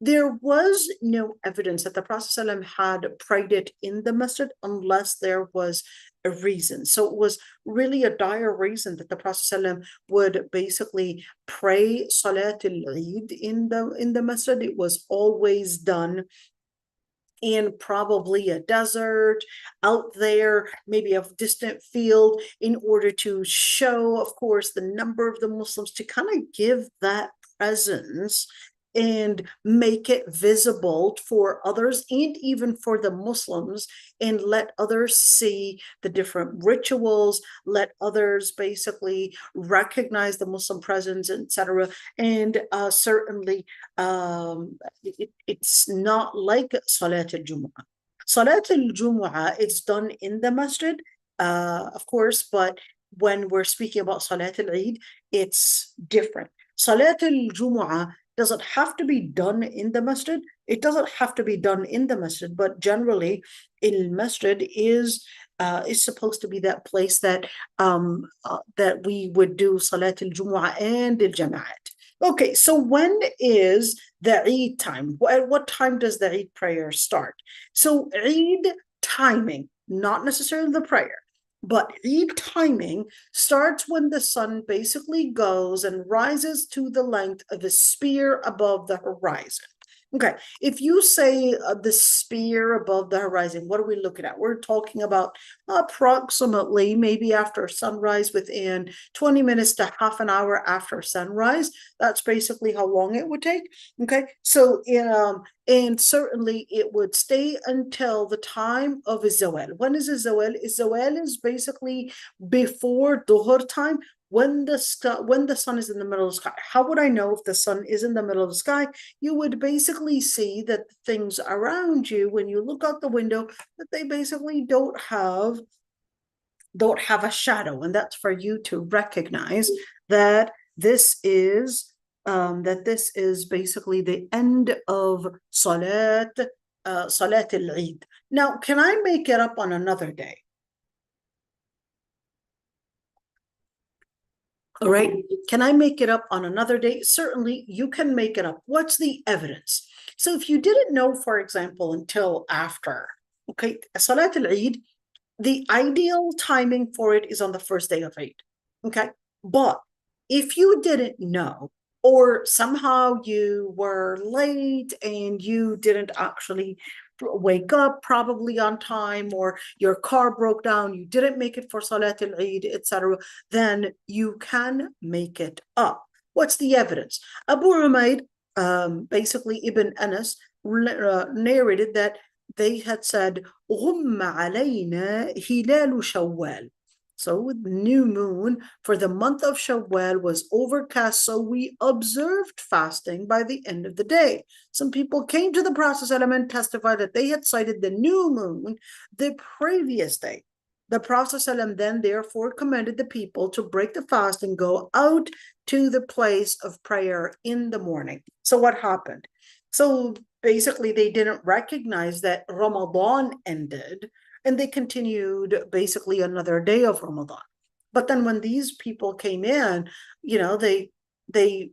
There was no evidence that the Prophet ﷺ had prayed it in the masjid unless there was a reason. So it was really a dire reason that the Prophet ﷺ would basically pray Salat al-Eid in the masjid. It was always done in probably a desert out there, maybe a distant field, in order to show, of course, the number of the Muslims, to kind of give that presence and make it visible for others and even for the Muslims, and let others see the different rituals, let others basically recognize the Muslim presence, etc. And certainly it's not like Salat al-Jumu'ah. Salat al-Jumu'ah, it's done in the masjid, of course, but when we're speaking about Salat al-Eid, it's different. Salat al-Jumu'ah doesn't have to be done in the masjid. It doesn't have to be done in the masjid, but generally, masjid is supposed to be that place that that we would do Salat al-Jumu'ah and al-Jama'at. Okay, so when is the Eid time? At what time does the Eid prayer start? So Eid timing, not necessarily the prayer, but Eid timing starts when the sun basically goes and rises to the length of a spear above the horizon. Okay, if you say the spear above the horizon, what are we looking at? We're talking about approximately maybe after sunrise, within 20 minutes to half an hour after sunrise. That's basically how long it would take. Okay, so and certainly it would stay until the time of Zawal. When is Zawal? Zawal is basically before Dhuhr time, when the sun is in the middle of the sky. How would I know if the sun is in the middle of the sky? You would basically see that the things around you, when you look out the window, that they basically don't have a shadow, and that's for you to recognize that this is basically the end of Salat al-Eid. Now, can I make it up on another day? All right, can I make it up on another day? Certainly, you can make it up. What's the evidence? So if you didn't know, for example, until after, okay, Salat al-Eid, the ideal timing for it is on the first day of Eid, okay? But if you didn't know, or somehow you were late and you didn't actually wake up probably on time, or your car broke down, you didn't make it for Salat al-Eid, etc., then you can make it up. What's the evidence? Abu Umayd, basically Ibn Anas, narrated that they had said, غُمَّ عَلَيْنَا هِلَالُ شَوَّالٍ. So the new moon for the month of Shawwal was overcast, so we observed fasting by the end of the day. Some people came to the Prophet and testified that they had sighted the new moon the previous day. The Prophet then therefore commanded the people to break the fast and go out to the place of prayer in the morning. So what happened? So basically they didn't recognize that Ramadan ended, and they continued basically another day of Ramadan. But then when these people came in, they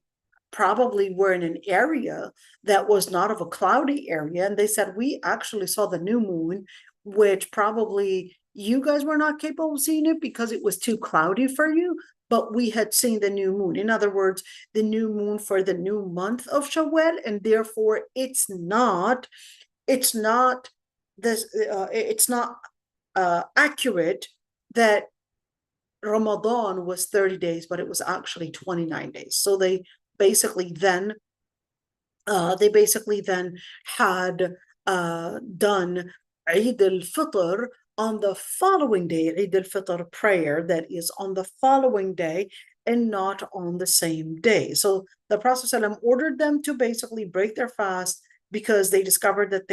probably were in an area that was not of a cloudy area, and they said, we actually saw the new moon, which probably you guys were not capable of seeing it because it was too cloudy for you, but we had seen the new moon. In other words, the new moon for the new month of Shawwal, and therefore it's not accurate that Ramadan was 30 days, but it was actually 29 days. So they basically then had done Eid al-Fitr on the following day, Eid al-Fitr prayer that is on the following day and not on the same day. So the Prophet ﷺ ordered them to basically break their fast because they discovered that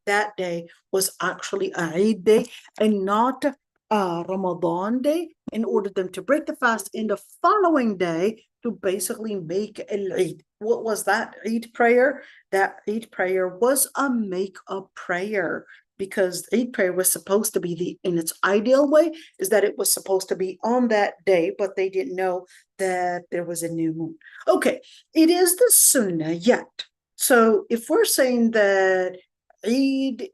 that day was actually a Eid day and not a Ramadan day, and ordered them to break the fast in the following day to basically make al-Eid. What was that Eid prayer? That Eid prayer was a make-up prayer, because Eid prayer was supposed to be in its ideal way, is that it was supposed to be on that day, but they didn't know that there was a new moon. Okay, it is the sunnah yet. So if we're saying that Eid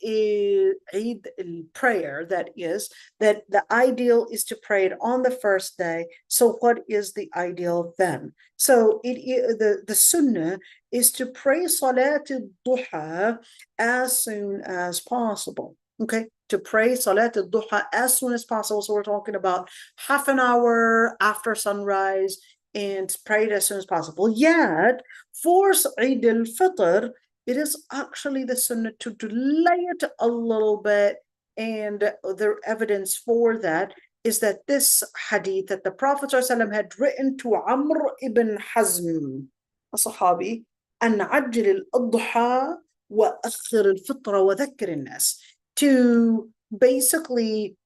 prayer, that is, that the ideal is to pray it on the first day. So what is the ideal then? So the sunnah is to pray Salat al-Duha as soon as possible. Okay, to pray Salat al-Duha as soon as possible. So we're talking about half an hour after sunrise, and pray it as soon as possible. Yet, for Eid al-Fitr, it is actually the sunnah to delay it a little bit. And the evidence for that is that this hadith that the Prophet ﷺ had written to Amr ibn Hazm, a Sahabi, أن عجل الأضحى وأخر الفطر وذكر الناس, to basically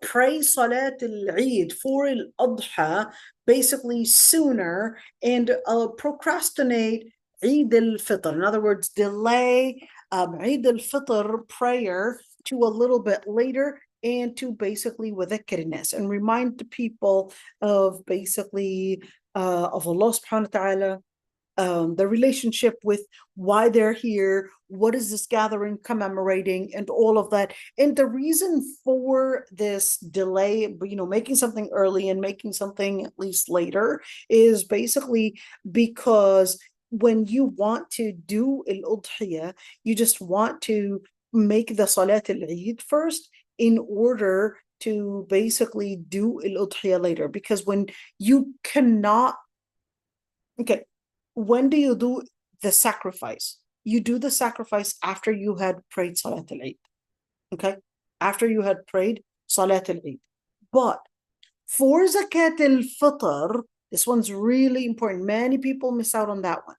pray Salat al-Eid for al-Adha basically sooner, and procrastinate Eid al-Fitr. In other words, delay Eid al-Fitr prayer to a little bit later, and to basically وذكر الناس, and remind the people of basically of Allah subhanahu wa ta'ala, the relationship with why they're here, what is this gathering commemorating, and all of that. And the reason for this delay, making something early and making something at least later, is basically because when you want to do al-Udhiyah, you just want to make the Salat al-Eid first in order to basically do al-Udhiyah later. Because when you cannot, okay, when do you do the sacrifice? You do the sacrifice after you had prayed Salat al-Eid. Okay? After you had prayed Salat al-Eid. But for Zakat al-Fitr, this one's really important. Many people miss out on that one.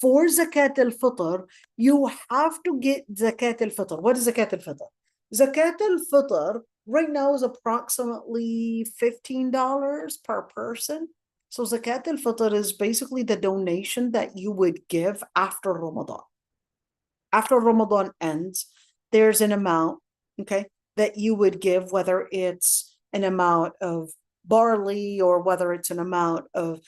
For Zakat al-Fitr, you have to get Zakat al-Fitr. What is Zakat al-Fitr? Zakat al-Fitr right now is approximately $15 per person. So Zakat al-Fitr is basically the donation that you would give after Ramadan. After Ramadan ends, there's an amount, okay, that you would give, whether it's an amount of barley or whether it's an amount of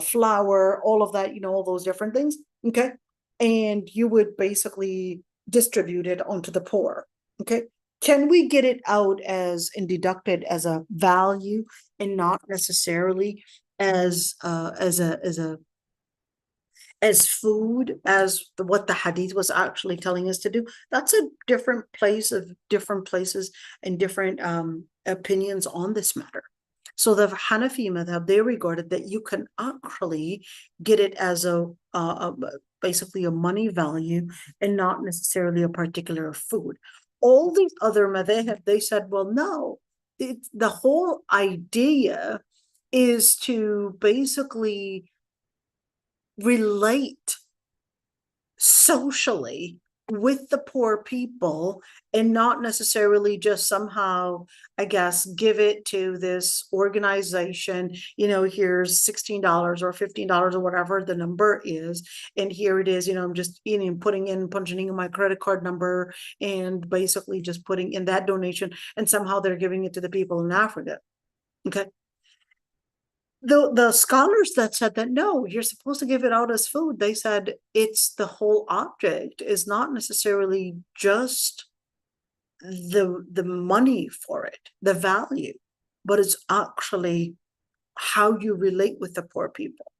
flour, all of that, all those different things, okay? And you would basically distribute it onto the poor, okay? Can we get it out and deducted as a value and not necessarily as food, as what the hadith was actually telling us to do? That's a different places and different opinions on this matter. So the Hanafi madhab, they regarded that you can actually get it as basically a money value and not necessarily a particular food. All these other madhab, they said, well, no, the whole idea is to basically relate socially with the poor people, and not necessarily just somehow, I guess, give it to this organization, here's $16 or $15 or whatever the number is, and here it is, I'm just punching in my credit card number and basically just putting in that donation, and somehow they're giving it to the people in Africa. Okay. The scholars that said that, no, you're supposed to give it out as food, they said it's the whole object is not necessarily just the money for it, the value, but it's actually how you relate with the poor people,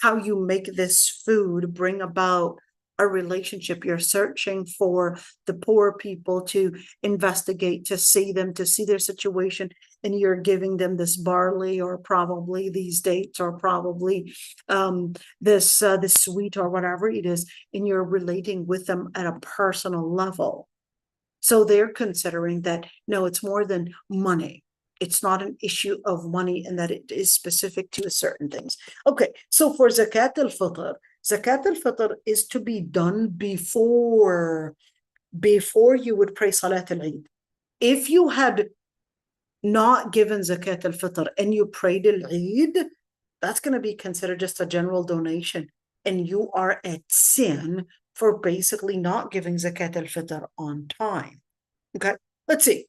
how you make this food bring about a relationship. You're searching for the poor people to investigate, to see them, to see their situation, and you're giving them this barley or probably these dates or probably this sweet or whatever it is, and you're relating with them at a personal level. So they're considering that, no, it's more than money. It's not an issue of money, and that it is specific to certain things. Okay, so for Zakat al-Fitr is to be done before you would pray Salat al-Eid. If you had not given Zakat al-Fitr and you prayed al-Eid, that's going to be considered just a general donation, and you are at sin for basically not giving Zakat al-Fitr on time. Okay, let's see.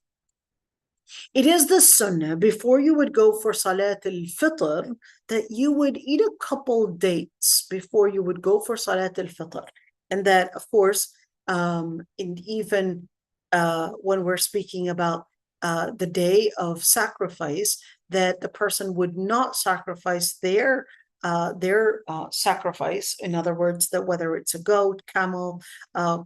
It is the sunnah before you would go for Salat al-Fitr that you would eat a couple dates before you would go for Salat al-Fitr. And that, of course, And even when we're speaking about the day of sacrifice, that the person would not sacrifice their sacrifice. In other words, that whether it's a goat, camel,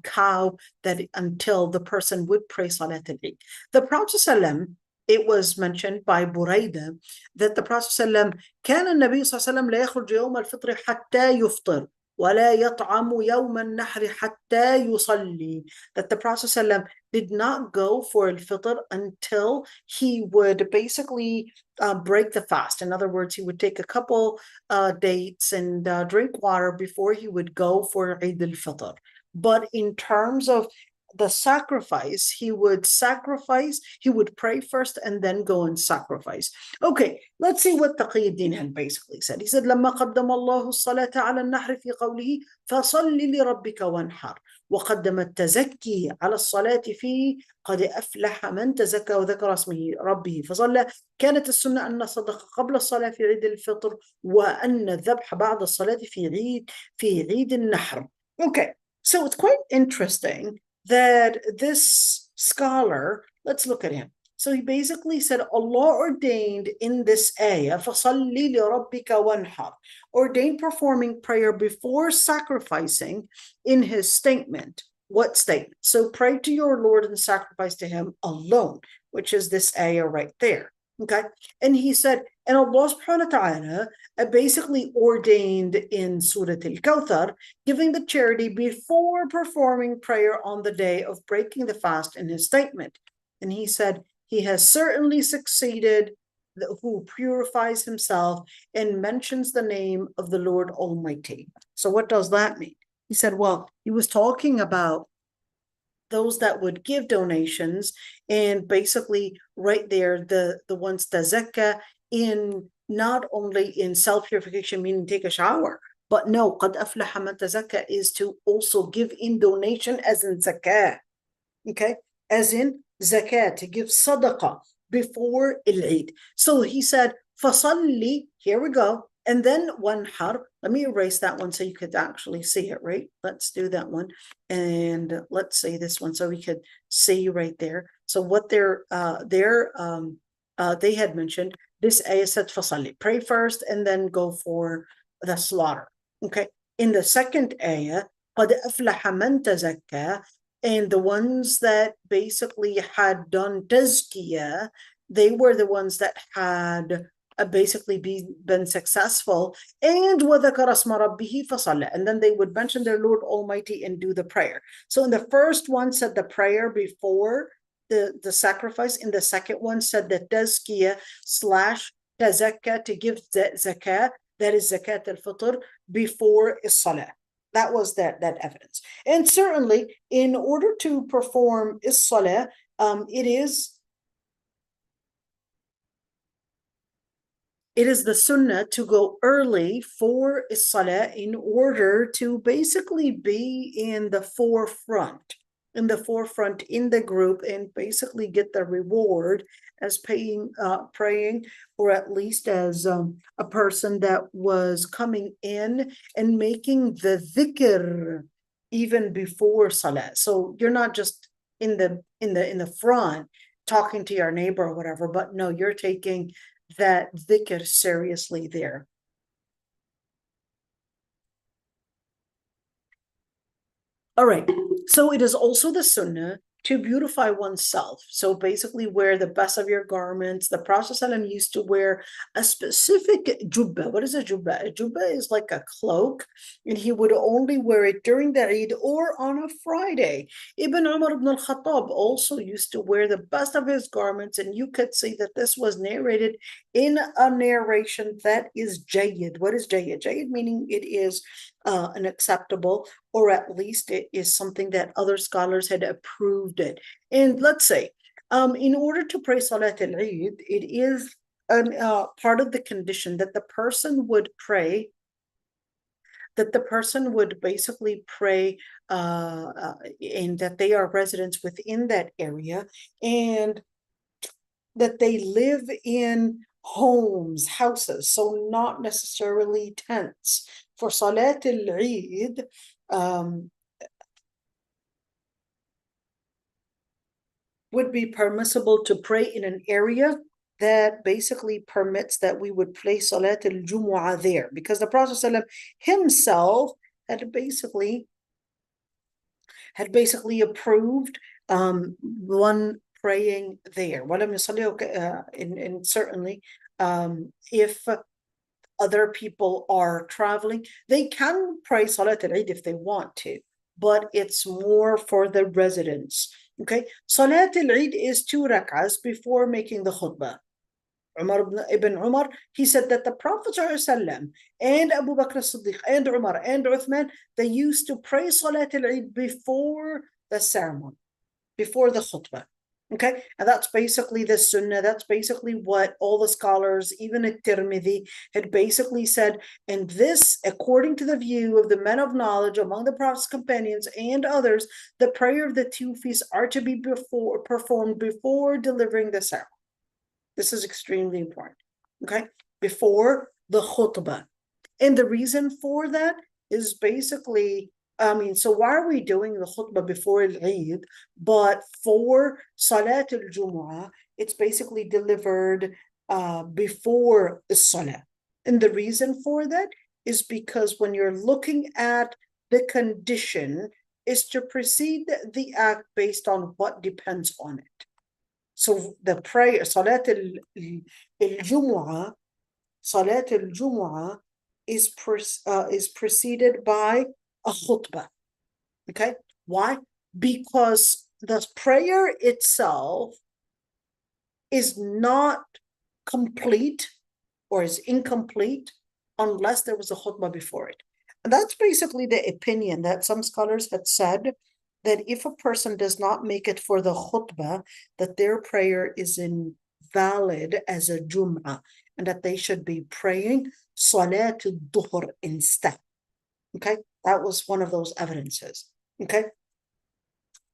cow, that until the person would pray Salat al-Eid. The Prophet ﷺ, it was mentioned by Buraidah that the Prophet ﷺ كان النبي صلى الله عليه وسلم لا يخرج يوم الفطر حتى يفطر ولا يطعم يوم النحر حتى يصلي. That the Prophet ﷺ did not go for al-fitr until he would basically break the fast. In other words, he would take a couple dates and drink water before he would go for Eid al-Fitr. But in terms of the sacrifice, he would pray first and then go and sacrifice. Okay, let's see what Taqiyuddin had basically said. He said, لما قدم الله الصلاة على النحر في قوله فصل لربك وانحر وقدم التزكي على الصلاة فيه قد أفلح من تزكى وذكر اسمه ربه فصلى. كانت السنة أن الصدقة قبل الصلاة في عيد الفطر وأن الذبح بعد الصلاة في عيد النحر. Okay, so it's quite interesting that this scholar, let's look at him. So he basically said Allah ordained in this ayah, فَصَلِّ لِرَبِّكَ وَانْحَرْ, ordained performing prayer before sacrificing in his statement. What statement? So pray to your Lord and sacrifice to him alone, which is this ayah right there. Okay. And he said, and Allah subhanahu wa ta'ala basically ordained in Surah Al-Kawthar, giving the charity before performing prayer on the day of breaking the fast in his statement. And he said, he has certainly succeeded who purifies himself and mentions the name of the Lord Almighty. So what does that mean? He said, well, he was talking about those that would give donations, and basically right there, the ones tazakka in not only in self-purification, meaning take a shower, but no, قَدْ أَفْلَحَ مَنْ تَزَكَّى is to also give in donation as in zakah, okay? As in zakah, to give sadaqah before al-Eid. So he said, فَصَلِّ, here we go, and then wanhar. Let me erase that one so you could actually see it, right? Let's do that one. And let's say this one so we could see right there. So what they had mentioned, this ayah said fasalli, pray first and then go for the slaughter. Okay. In the second ayah, قَدْ أَفْلَحَ مَنْ تَزَكَّى, and the ones that basically had done tazkiyah, they were the ones that had basically been successful, and وَذَكَرَ اسْمَ رَبِّهِ فَصَلَّى, and then they would mention their Lord Almighty and do the prayer. So in the first one said the prayer before the sacrifice, in the second one said the tazkiyah / tazakka, to give zakah, that is zakat al-fitr, before is-salah. That was that evidence. And certainly in order to perform is-salah, it is the sunnah to go early for salah in order to basically be in the forefront in the group, and basically get the reward as praying, or at least as a person that was coming in and making the dhikr even before salah. So you're not just in the front talking to your neighbor or whatever, but no, you're taking that dhikr seriously there. All right, so it is also the sunnah to beautify oneself. So basically wear the best of your garments. The Prophet ﷺ used to wear a specific jubba. What is a jubba? A jubba is like a cloak, and he would only wear it during the Eid or on a Friday. Ibn Umar ibn al-Khattab also used to wear the best of his garments, and you could see that this was narrated in a narration that is jayyid. What is jayyid? Jayyid meaning it is an acceptable, or at least it is something that other scholars had approved it. And let's say, in order to pray Salat al-Eid, it is part of the condition that the person would pray, basically pray and that they are residents within that area, and that they live in houses, so not necessarily tents. For Salat al-Eid, would be permissible to pray in an area that basically permits that we would place Salat al-Jumu'ah there, because the Prophet ﷺ himself had basically approved one praying there. And certainly, if other people are traveling, they can pray Salat al-Eid if they want to, but it's more for the residents. Okay, Salat al-Eid is 2 rak'ahs before making the khutbah. Ibn Umar, he said that the Prophet ﷺ and Abu Bakr as-Siddiq and Umar and Uthman, they used to pray Salat al-Eid before the ceremony, before the khutbah. Okay, and that's basically the sunnah. That's basically what all the scholars, even at Tirmidhi, had basically said. And this, according to the view of the men of knowledge among the Prophet's companions and others, the prayer of the 2 feasts are to be performed before delivering the ceremony. This is extremely important. Okay, before the khutbah. And the reason for that is basically, so why are we doing the khutbah before al-Eid? But for Salat al-Jumu'ah, it's basically delivered before the Salah. And the reason for that is because when you're looking at the condition, is to precede the act based on what depends on it. So the prayer, Salat al-Jumu'ah is preceded by a khutbah. Okay, why? Because the prayer itself is not complete or is incomplete unless there was a khutbah before it. And that's basically the opinion that some scholars had said, that if a person does not make it for the khutbah, that their prayer is invalid as a Jum'ah, and that they should be praying Salat al-Duhr instead. Okay, that was one of those evidences. Okay,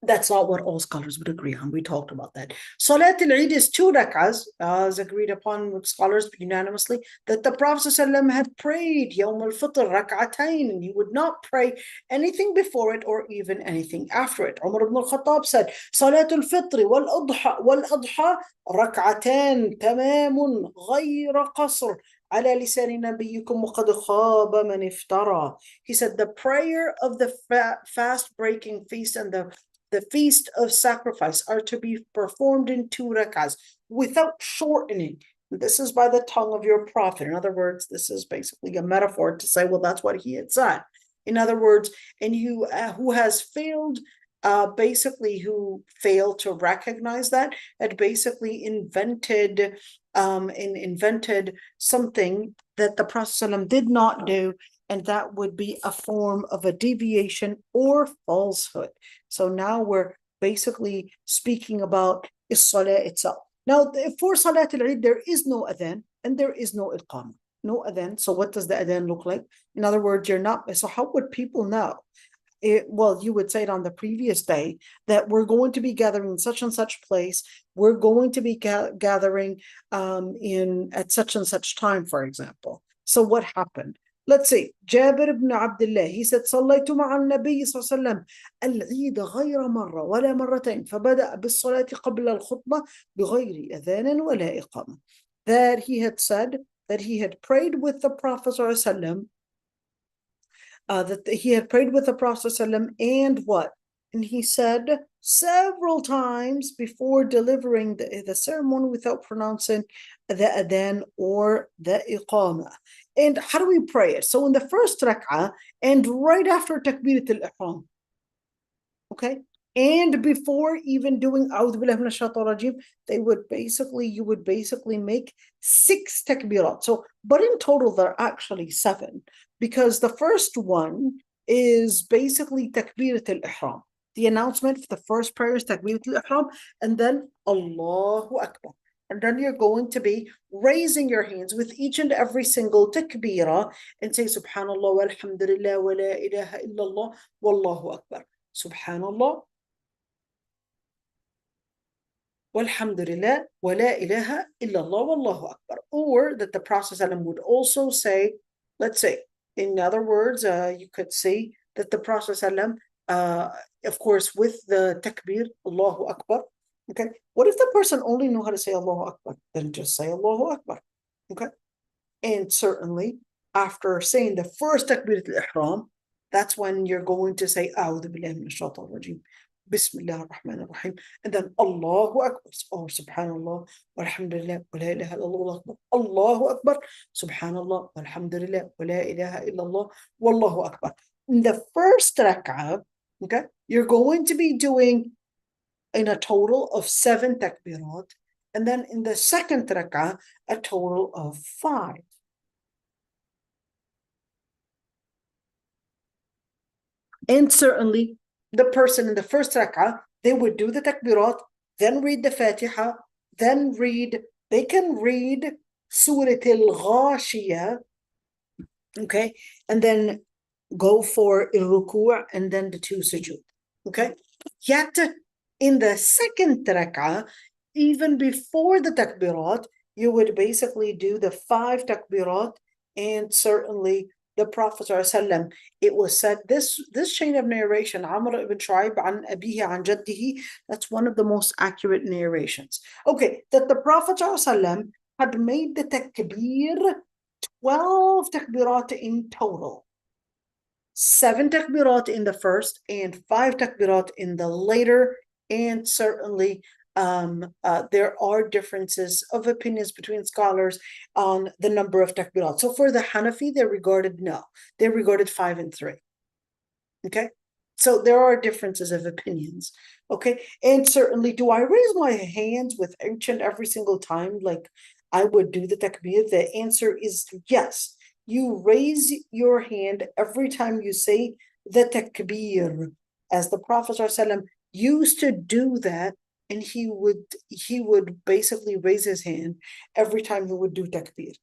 that's not what all scholars would agree on. We talked about that. Salat al-Eid is 2 rak'ahs, as agreed upon with scholars unanimously, that the Prophet ﷺ had prayed Yawm al-Fitr rak'atayn, and he would not pray anything before it or even anything after it. Umar ibn al-Khattab said, Salat al-Fitr wal-Adha rak'atan tamamun ghayra qasr. على لسان نبيكم وقد خاب من افترى. He said the prayer of the fast breaking feast and the feast of sacrifice are to be performed in 2 rak'ahs without shortening. This is by the tongue of your prophet. In other words, this is basically a metaphor to say, well, that's what he had said. In other words, and who has failed, who failed to recognize that, had basically invented something that the Prophet ﷺ did not do, and that would be a form of a deviation or falsehood. So now we're basically speaking about Salah itself. Now, for Salat al-Eid, there is no adhan and there is no iqamah. No adhan. So what does the adhan look like? In other words, so how would people know? Well, you would say it on the previous day that we're going to be gathering in such and such place. We're going to be gathering at such and such time, for example. So what happened? Let's see. Jabir ibn Abdullah, he said, صليت مع النبي صلى الله عليه وسلم العيد غير مرة ولا مرتين فبدأ بالصلاة قبل الخطبة بغير أذان ولا إقامة. That he had said that he had prayed with the Prophet صلى الله عليه وسلم, and what? And he said several times before delivering the ceremony without pronouncing the adhan or the iqamah. And how do we pray it? So in the first rak'ah and right after takbirat al-ihram. Okay? And before even doing A'udhu Billahi Minash Shaitanir Rajeem, you would basically make 6 takbirat. So, but in total, there are actually 7, because the first one is basically takbirat al-ihram. The announcement for the first prayer is takbirat al-ihram, and then Allahu Akbar. And then you're going to be raising your hands with each and every single takbirah and say Subhanallah walhamdulillah wa la ilaha illallah wallahu akbar. Subhanallah walhamdulillah wa la ilaha illallah wallahu akbar. Or that the Prophet ﷺ would also say, let's say, in other words, you could say that the Prophet ﷺ, of course, with the takbir, Allahu Akbar, Okay. What if the person only knew how to say Allahu Akbar? Then just say Allahu Akbar. Okay. And certainly after saying the first takbirat al-ihram, that's when you're going to say A'udhu billahi minash shaitanir rajim. Bismillah ar-Rahman ar-Rahim. And then Allahu Akbar. Oh, Subhanallah. Walhamdulillah. Wa la ilaha illallah. Allahu Akbar. Subhanallah. Walhamdulillah. Wa la ilaha illallah. Wallahu Akbar. In the first rak'ah, okay, you're going to be doing in a total of 7 takbirat. And then in the second rak'ah, a total of 5. And certainly the person in the first rak'ah, they would do the takbirat, then read the Fatiha, then they can read Surah al-Ghashiyah, okay, and then go for al-Ruku' and then the 2 sujood, okay? Yet in the second rak'ah, even before the takbirat, you would basically do the 5 takbirat, and certainly the Prophet ﷺ, it was said, this chain of narration, Amr ibn Shu'ayb an abihi an jaddihi, that's one of the most accurate narrations. Okay, that the Prophet ﷺ had made the takbir 12 takbirat in total. 7 takbirat in the first and 5 takbirat in the later, and certainly there are differences of opinions between scholars on the number of takbirat. So for the Hanafi, they regarded 5 and 3. Okay, so there are differences of opinions. Okay, and certainly, do I raise my hands with each and every single time like I would do the takbir? The answer is yes. You raise your hand every time you say the takbir, as the Prophet ﷺ used to do that. And he would basically raise his hand every time he would do takbir.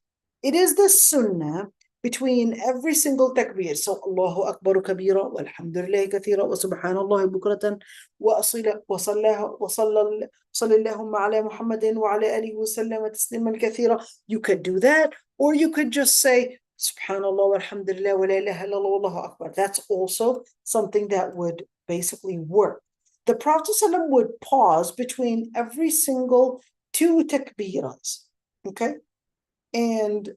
It is the sunnah between every single takbir. So Allahu Akbar kabira, walhamdulillah kathira, wa subhanallah bukratan, wa asila, wa sallallahu ala Muhammadin wa ala alihi wa sallam wa tasliman kathira. You could do that, or you could just say subhanallah walhamdulillah wa la ilaha illallah wallahu akbar. That's also something that would basically work. The Prophet ﷺ would pause between every single 2 takbiras, okay? And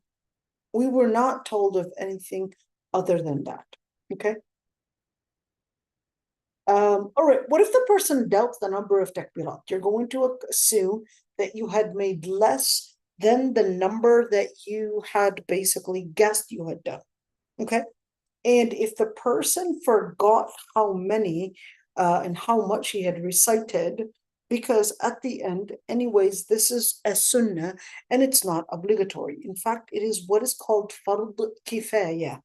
we were not told of anything other than that, okay? All right, what if the person doubts the number of takbirat? You're going to assume that you had made less than the number that you had basically guessed you had done, okay? And if the person forgot how many and how much he had recited, because at the end, anyways, this is a sunnah and it's not obligatory. In fact, it is what is called fard kifaya.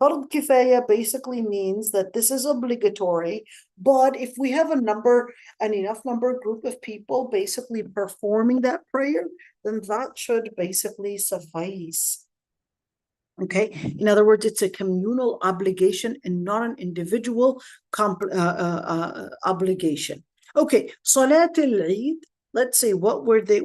Fard kifaya basically means that this is obligatory, but if we have an enough number group of people basically performing that prayer, then that should basically suffice. Okay, in other words, it's a communal obligation and not an individual obligation. Okay, Salat al-Eid, let's say what would they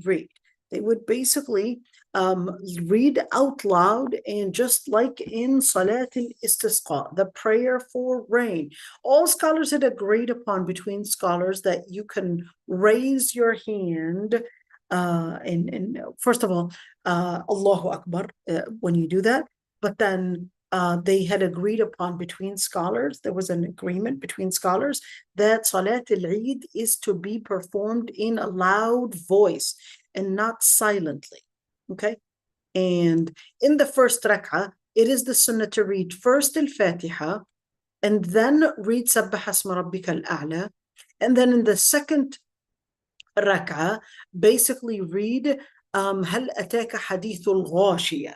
read? They would basically read out loud, and just like in Salat al-Istisqa, the prayer for rain, all scholars had agreed upon between scholars that you can raise your hand and first of all, Allahu Akbar when you do that, but then they had agreed upon between scholars, there was an agreement between scholars that Salat al-Eid is to be performed in a loud voice and not silently, okay? And in the first rak'ah, it is the sunnah to read first al-Fatiha and then read Sabbah Asma Rabbika al-A'la, and then in the second rak'ah, basically read هل أتاك حديث الغاشية.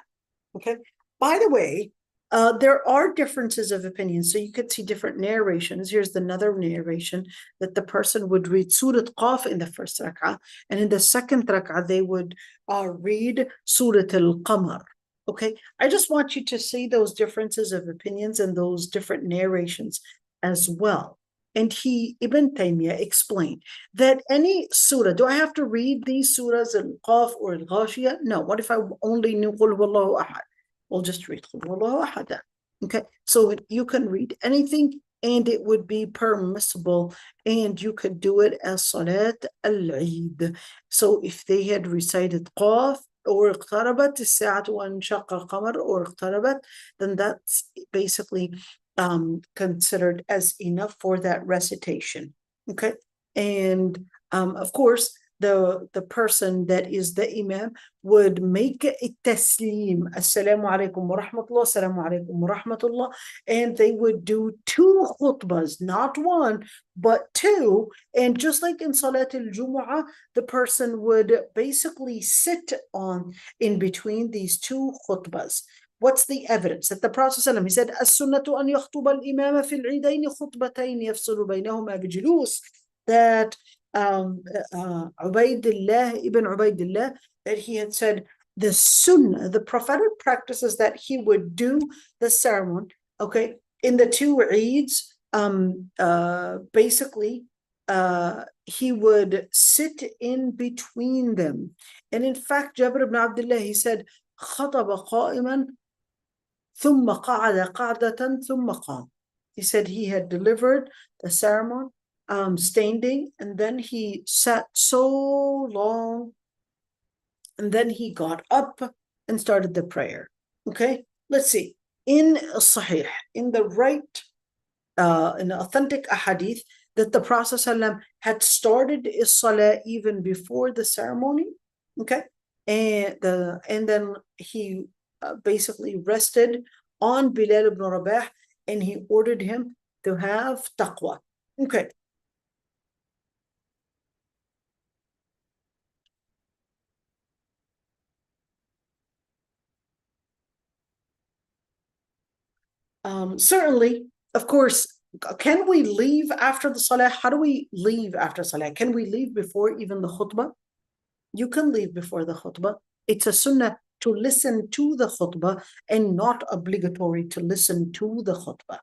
Okay. By the way, there are differences of opinion, so you could see different narrations. Here's another narration that the person would read Surah Qaf in the first rak'ah, and in the second rak'ah they would read Surah Al-Qamar. Okay, I just want you to see those differences of opinions and those different narrations as well. And Ibn Taymiyyah explained that any surah, do I have to read these surahs, Al-Qaf or Al-Ghashiyah? No. What if I only knew Qul Huwallahu Ahad? We'll just read Qul Huwallahu Ahad. Okay, so you can read anything and it would be permissible, and you could do it as Salat al-Eid. So if they had recited Qaf or اقتربت الساعة وانشق القمر or اقتربت, then that's basically considered as enough for that recitation. Okay, and of course, the person that is the imam would make a taslim, assalamu alaikum wa rahmatullah, assalamu alaikum wa rahmatullah, and they would do two khutbahs, not one, but two. And just like in Salat al-Jumu'ah, the person would basically sit on in between these two khutbahs. What's the evidence? That the Prophet ﷺ, he said, "As-sunnatu an yakhtuba al-imam fi al-'idayn khutbatayn yafsulu baynahuma bijulus." That Ubaydullah, Ibn Ubaydullah, that he had said, the sunnah, the prophetic practices that he would do the sermon, okay, in the two Eids, basically, he would sit in between them. And in fact, Jabir ibn Abdullah, he said, خطب قائما ثم قعد قعدة ثم قام. He said he had delivered the sermon standing, and then he sat so long, and then he got up and started the prayer. Okay, let's see. In Sahih, in the right, in the authentic ahadith, that the Prophet ﷺ had started his salah even before the ceremony. Okay, and then he basically rested on Bilal ibn Rabah, and he ordered him to have taqwa. Okay. Certainly, of course, can we leave after the salah? How do we leave after salah? Can we leave before even the khutbah? You can leave before the khutbah. It's a sunnah to listen to the khutbah and not obligatory to listen to the khutbah.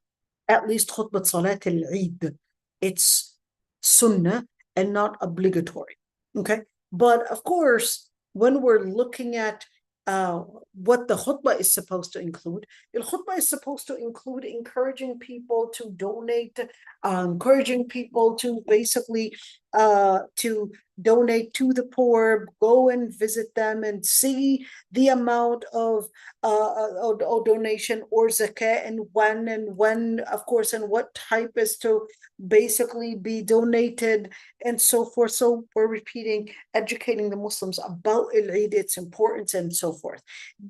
At least khutbah salat al-Eid. It's sunnah and not obligatory. Okay. But of course, when we're looking at what the khutbah is supposed to include. The khutbah is supposed to include encouraging people to donate, encouraging people to basically to donate to the poor, go and visit them and see the amount of donation or zakah and when, of course, and what type is to basically be donated and so forth. So we're repeating, educating the Muslims about Al-Eid, its importance, and so forth.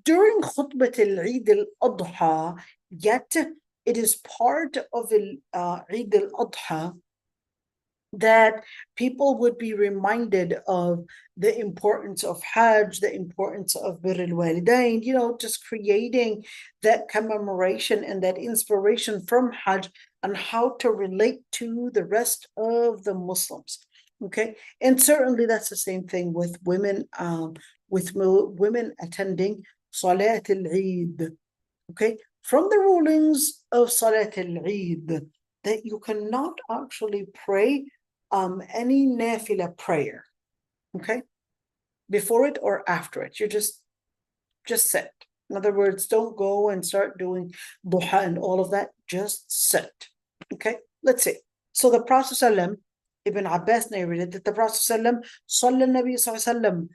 During Khutbah Al-Eid al-Adha, yet it is part of Eid al-Adha that people would be reminded of the importance of Hajj, the importance of Bir al-Walidain, just creating that commemoration and that inspiration from Hajj on how to relate to the rest of the Muslims. Okay, and certainly that's the same thing with women attending Salat al-Eid. Okay, from the rulings of Salat al-Eid, that you cannot actually pray any nafila prayer, okay, before it or after it. You just sit. In other words, don't go and start doing duha and all of that. Just sit. Okay, let's see. So the Prophet ﷺ, Ibn Abbas narrated that the Prophet ﷺ صلى النبي صلى الله عليه وسلم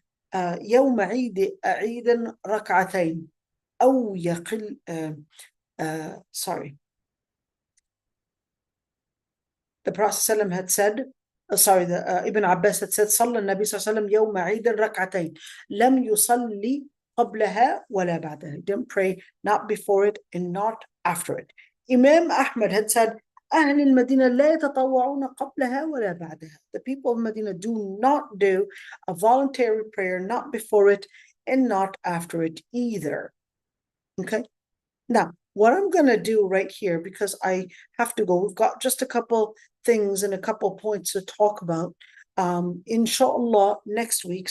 يوم عيد ركعتين أو يقل sorry. The Prophet ﷺ had said, Ibn Abbas had said, صلى النبي صلى الله عليه وسلم يوم عيد ركعتين لم يصلي قبلها ولا بعدها. He didn't pray not before it and not after it. Imam Ahmad had said, أهل المدينة لا يتطوعون قبلها ولا بعدها. The people of Medina do not do a voluntary prayer not before it and not after it either. Okay. Now, what I'm going to do right here, because I have to go, we've got just a couple things and a couple points to talk about. Inshallah, next week,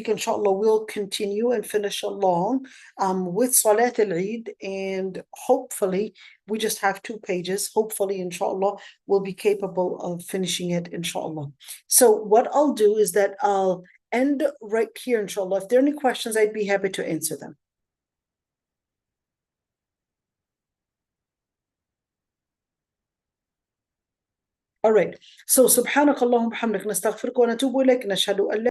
inshallah, we'll continue and finish along with Salat al-Eid, and hopefully, we just have 2 pages. Hopefully, inshallah, we'll be capable of finishing it, inshallah. So what I'll do is that I'll end right here, inshallah. If there are any questions, I'd be happy to answer them. All right. So سبحانك اللهم وبحمدك نستغفرك ونتوب إليك نشهد أن لا